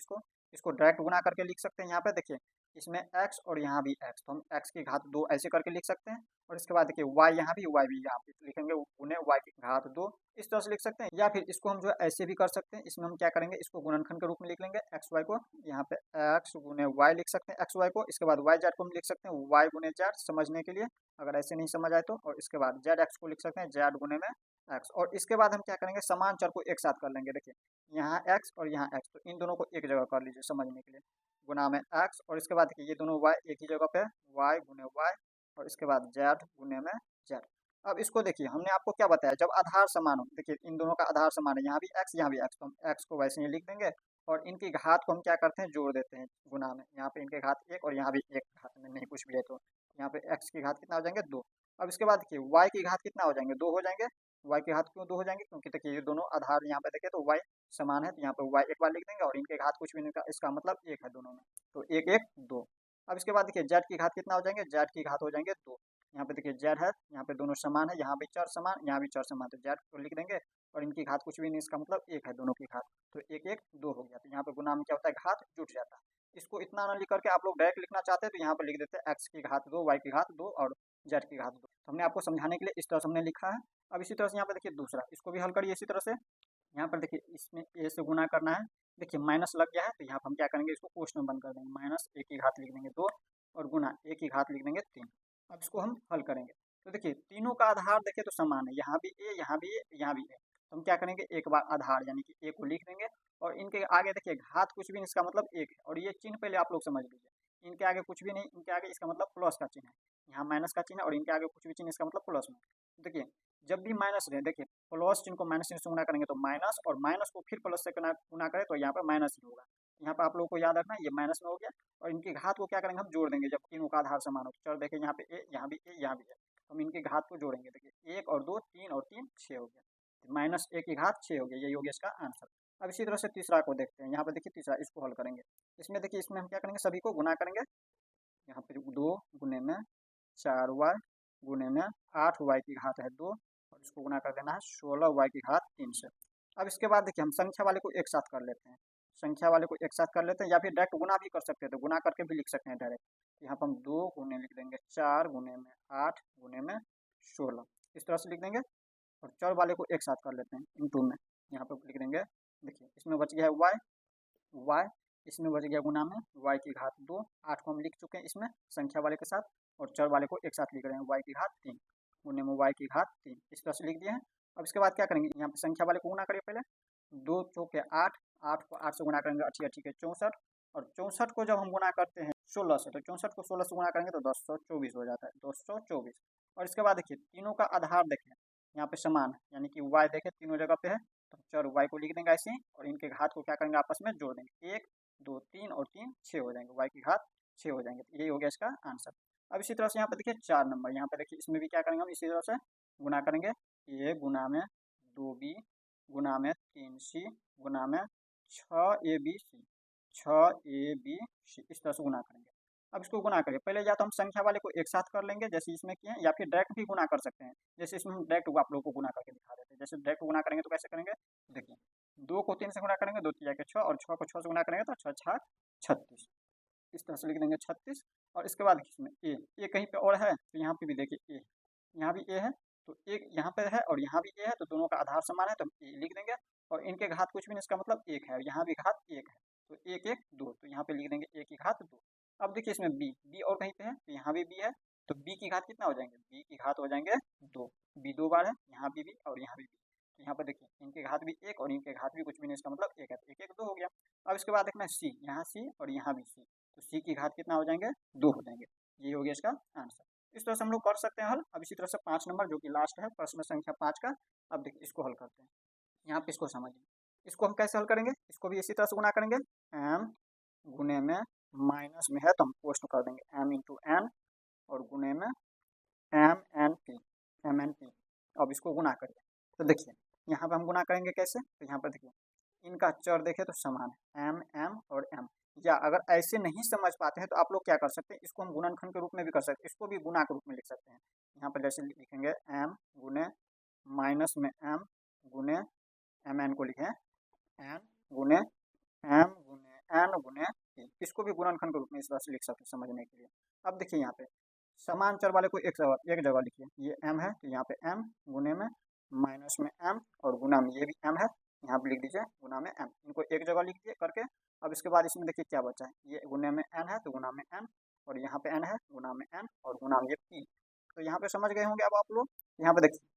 इसको डायरेक्ट गुना करके लिख सकते हैं। यहाँ पे देखिए इसमें x और यहाँ भी x, तो हम x की घात 2 ऐसे करके लिख सकते हैं। और इसके बाद देखिए y यहाँ भी यहाँ पे लिखेंगे गुने y की घात 2, इस तरह से लिख सकते हैं। या फिर इसको हम जो है ऐसे भी कर सकते हैं। इसमें हम क्या करेंगे, इसको गुणनखंड के रूप में लिख लेंगे। एक्स वाई को यहाँ पे x गुने y लिख सकते हैं, एक्स वाई को। इसके बाद y जेड को हम लिख सकते हैं y गुने जेड समझने के लिए, अगर ऐसे नहीं समझ आए तो। और इसके बाद जेड एक्स को लिख सकते हैं जेड गुने में एक्स। और इसके बाद हम क्या करेंगे, समान चर को एक साथ कर लेंगे। देखिए यहाँ x और यहाँ x, तो इन दोनों को एक जगह कर लीजिए समझने के लिए, गुना में x। और इसके बाद देखिए ये दोनों y एक ही जगह पे, y गुने y, और इसके बाद z गुने में z। अब इसको देखिए हमने आपको क्या बताया, जब आधार समान हो, देखिए इन दोनों का आधार समान है, यहाँ भी x यहाँ भी x, तो हम x को वैसे ही लिख देंगे। और इनकी घात को हम क्या करते हैं, जोड़ देते हैं गुना में। यहाँ पे इनके घात 1 और यहाँ भी 1 घात में नहीं कुछ भी है, तो यहाँ पे x की घात कितना हो जाएंगे 2। अब इसके बाद देखिए y की घात कितना हो जाएंगे 2 हो जाएंगे। y की घात क्यों 2 हो जाएंगे, क्योंकि देखिए ये दोनों आधार यहाँ पे देखे तो y समान है, तो यहाँ पे y एक बार लिख देंगे और इनके घात कुछ भी नहीं का, इसका मतलब 1 है दोनों में, तो 1 1 2। अब इसके बाद देखिए z की घात कितना हो जाएंगे, z की घात हो जाएंगे 2। यहाँ पे देखिए z है, यहाँ पे दोनों समान है, यहाँ भी चर समान, यहाँ भी चर समान, तो z को लिख देंगे और इनकी घात कुछ भी नहीं, इसका मतलब 1 है दोनों की घात, तो 1 1 2 हो गया। तो यहाँ पे गुना में क्या होता है, घात जुट जाता है। इसको इतना ना लिख करके आप लोग डायरेक्ट लिखना चाहते हैं तो यहाँ पर लिख देते हैं x की घात 2, y की घात 2 और z की घात 2। तो हमने आपको समझाने के लिए इस तरह से हमने लिखा है। अब इसी तरह से यहाँ पे देखिए दूसरा, इसको भी हल करिए इसी तरह से। यहाँ पर देखिए इसमें a से गुना करना है, देखिए माइनस लग गया है, तो यहाँ पर हम क्या करेंगे, इसको क्वेश्चन बंद कर देंगे, माइनस a की घात लिख देंगे 2 और गुना a की घात लिख देंगे 3। अब इसको हम हल करेंगे, तो देखिए तीनों का आधार देखिए तो समान है, यहाँ भी a, यहाँ भी a, यहाँ भी a, तो हम क्या करेंगे एक बार आधार यानी कि a को लिख देंगे। और इनके आगे देखिए घात कुछ भी नहीं, इसका मतलब 1 है। और ये चिन्ह पहले आप लोग समझ लीजिए, इनके आगे कुछ भी नहीं, इनके आगे इसका मतलब प्लस का चिन्ह है, यहाँ माइनस का चिन्ह है और इनके आगे कुछ भी चिन्ह, इसका मतलब प्लस में। देखिए जब भी माइनस रहे, देखिए प्लस चिन्ह को माइनस चिन्ह से गुना करेंगे तो माइनस, और माइनस को फिर प्लस से गुना करें तो यहाँ पर माइनस ही होगा। यहाँ पर आप लोगों को याद रखना ये माइनस में हो गया। और इनकी घात को क्या करेंगे, हम जोड़ देंगे जब तीनों का आधार समान हो। तो चलो देखिए यहाँ पे ए, यहाँ भी ए, यहाँ भी है, तो हम इनकी घात को जोड़ेंगे। देखिए 1 और 2 3 और 3 6 हो गया, माइनस a की घात 6 हो गया, यही हो गया इसका आंसर। अब इसी तरह से तीसरा को देखते हैं। यहाँ पे देखिए तीसरा, इसको हल करेंगे। इसमें देखिए इसमें हम क्या करेंगे, सभी को गुना करेंगे। यहाँ पे 2 गुने में 4y गुने में 8y की घात है 2, और इसको गुना कर देना है 16y की घात 3 से। अब इसके बाद देखिए हम संख्या वाले को एक साथ कर लेते हैं, संख्या वाले को एक साथ कर लेते हैं, या फिर डायरेक्ट गुना भी कर सकते हैं, तो गुना करके भी लिख सकते हैं डायरेक्ट। यहाँ पर हम 2 गुने लिख देंगे 4 गुने में 8 गुने में 16, इस तरह से लिख देंगे। और चर वाले को एक साथ कर लेते हैं इन टू में, यहाँ पर लिख देंगे। देखिए इसमें बच गया है y, इसमें बच गया गुना में y की घात 2, 8 को हम लिख चुके हैं इसमें संख्या वाले के साथ, और चर वाले को एक साथ लिख रहे हैं y की घात 3 गुने में y की घात 3, इस तरह से लिख दिए हैं। अब इसके बाद क्या करेंगे, यहाँ पे संख्या वाले को गुना करिए पहले। 2 चौके 8, 8 को 8 से गुना करेंगे 8 8 64, और 64 को जब हम गुना करते हैं 16 से, तो 64 को 16 से गुना करेंगे तो 224 हो जाता है, 224। और इसके बाद देखिए तीनों का आधार देखें यहाँ पे समान है, यानी कि y देखें तीनों जगह पे है, तो चर y को लिख देंगे ऐसे ही, और इनके घात को क्या करेंगे आपस में जोड़ देंगे, 1 2 3 और 3 6 हो जाएंगे, y की घात 6 हो जाएंगे, तो यही हो गया इसका आंसर। अब इसी तरह से यहाँ पे देखिए 4 नंबर, यहाँ पे देखिए इसमें भी क्या करेंगे हम इसी तरह से गुना करेंगे, a गुना में 2b गुना में 3c गुना में 6abc, 6abc, इस तरह से गुना करेंगे। अब इसको गुना करिए पहले, या तो हम संख्या वाले को एक साथ कर लेंगे जैसे इसमें किए हैं, या फिर डायरेक्ट भी गुना कर सकते हैं, जैसे इसमें हम डायरेक्ट आप लोगों को गुना करके दिखा देते हैं। जैसे डायरेक्ट गुना करेंगे तो कैसे करेंगे, देखिए 2 को 3 से गुना करेंगे 2 3 6, और 6 को 6 से गुना करेंगे तो 6 6 36, इस तरह से लिख देंगे 36। और इसके बाद इसमें ए कहीं पे और है तो यहाँ पे भी देखिए ए, यहाँ भी ए है तो एक यहाँ पे है और यहाँ भी ए है, तो दोनों का आधार समान है तो हम ए लिख देंगे। और इनके घात कुछ भी नहीं, इसका मतलब एक है, और यहाँ भी घात एक है, तो एक एक दो, तो यहाँ पे लिख देंगे ए की घात 2। अब देखिए इसमें बी और कहीं पे है तो यहाँ भी बी है, तो बी की घात कितना हो जाएंगे, बी की घात हो जाएंगे 2। बी 2 बार है, यहाँ भी और यहाँ भी। तो यहाँ पर देखिए इनके घात भी एक और इनके घात भी कुछ भी नहीं, इसका मतलब एक है, तो एक एक 2 हो गया। अब इसके बाद देखना सी, यहाँ सी और यहाँ भी सी, तो सी की घात कितना हो जाएंगे, 2 हो जाएंगे। ये हो गया इसका आंसर। इस तरह से हम लोग कर सकते हैं हल। अब इसी तरह से 5 नंबर जो कि लास्ट है प्रश्न संख्या 5 का। अब देखिए इसको हल करते हैं। यहाँ पे इसको समझिए, इसको हम कैसे हल करेंगे, इसको भी इसी तरह से गुना करेंगे, एम गुने में माइनस में है तो हम पोस्ट कर देंगे एम इंटू एन और गुने में एम एन पी। अब इसको गुना करिए तो देखिए यहाँ पे हम गुना करेंगे कैसे, तो यहाँ पर देखिए इनका चर देखें तो समान है एम और एम। या अगर ऐसे नहीं समझ पाते हैं तो आप लोग क्या कर सकते हैं, इसको हम गुणनखंड के रूप में भी कर सकते हैं, इसको भी गुना के रूप में लिख सकते हैं। यहाँ पर जैसे लिखेंगे एम गुने माइनस में एम गुने एम एन को लिखें एन गुने एम गुने एन गुने पी, इसको भी गुणनखंड के रूप में इस तरह से लिख सकते हैं समझने के लिए। अब देखिए यहाँ पे समान चर वाले को एक जगह लिखिए, ये एम है तो यहाँ पे एम गुने में माइनस में एम और गुना में ये भी एम है, यहाँ पे लिख दीजिए गुना में एम, इनको एक जगह लिख दिए करके। अब इसके बाद इसमें देखिए क्या बचा है, ये गुने में एन है तो गुना में एन और यहाँ पे एन है गुना में एन और गुना में ये पी। तो यहाँ पे समझ गए होंगे अब आप लोग। यहाँ पे देखिए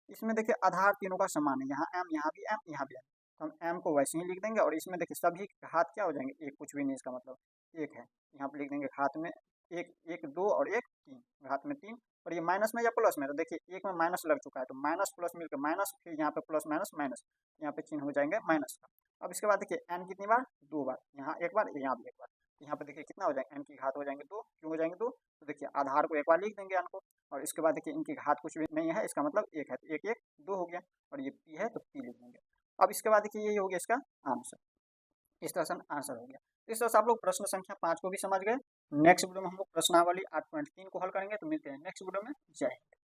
इसमें देखिए आधार तीनों का समान है, यहाँ एम यहाँ भी एम यहाँ भी एम, तो हम एम को वैसे ही लिख देंगे। और इसमें देखिए सभी हाथ क्या हो जाएंगे, एक कुछ भी नहीं, इसका मतलब एक है, यहाँ पे लिख देंगे हाथ में एक, एक 2 और एक 3, घात में 3। और ये माइनस में या प्लस में, तो देखिए एक में माइनस लग चुका है तो माइनस प्लस मिलकर माइनस, फिर यहाँ पे प्लस माइनस माइनस, यहाँ पे चिन्ह हो जाएंगे माइनस का। अब इसके बाद देखिए एन कितनी बार, 2 बार, यहाँ एक बार यहाँ भी एक बार, यहाँ पे देखिए कितना हो जाएगा, एन की घात हो जाएंगे 2। क्यों हो जाएंगे 2, तो देखिए आधार को एक बार लिख देंगे एन को, और इसके बाद देखिए इनकी घात कुछ भी नहीं है, इसका मतलब एक है, तो एक एक 2 हो गया, और ये पी है तो पी लिख देंगे। अब इसके बाद देखिए यही हो गया इसका आंसर, इस तरह से आंसर हो गया। इस तरह से आप लोग प्रश्न संख्या 5 को भी समझ गए। नेक्स्ट वीडियो में हम लोग प्रश्नावली 8.3 को हल करेंगे, तो मिलते हैं नेक्स्ट वीडियो में। जय हिंद।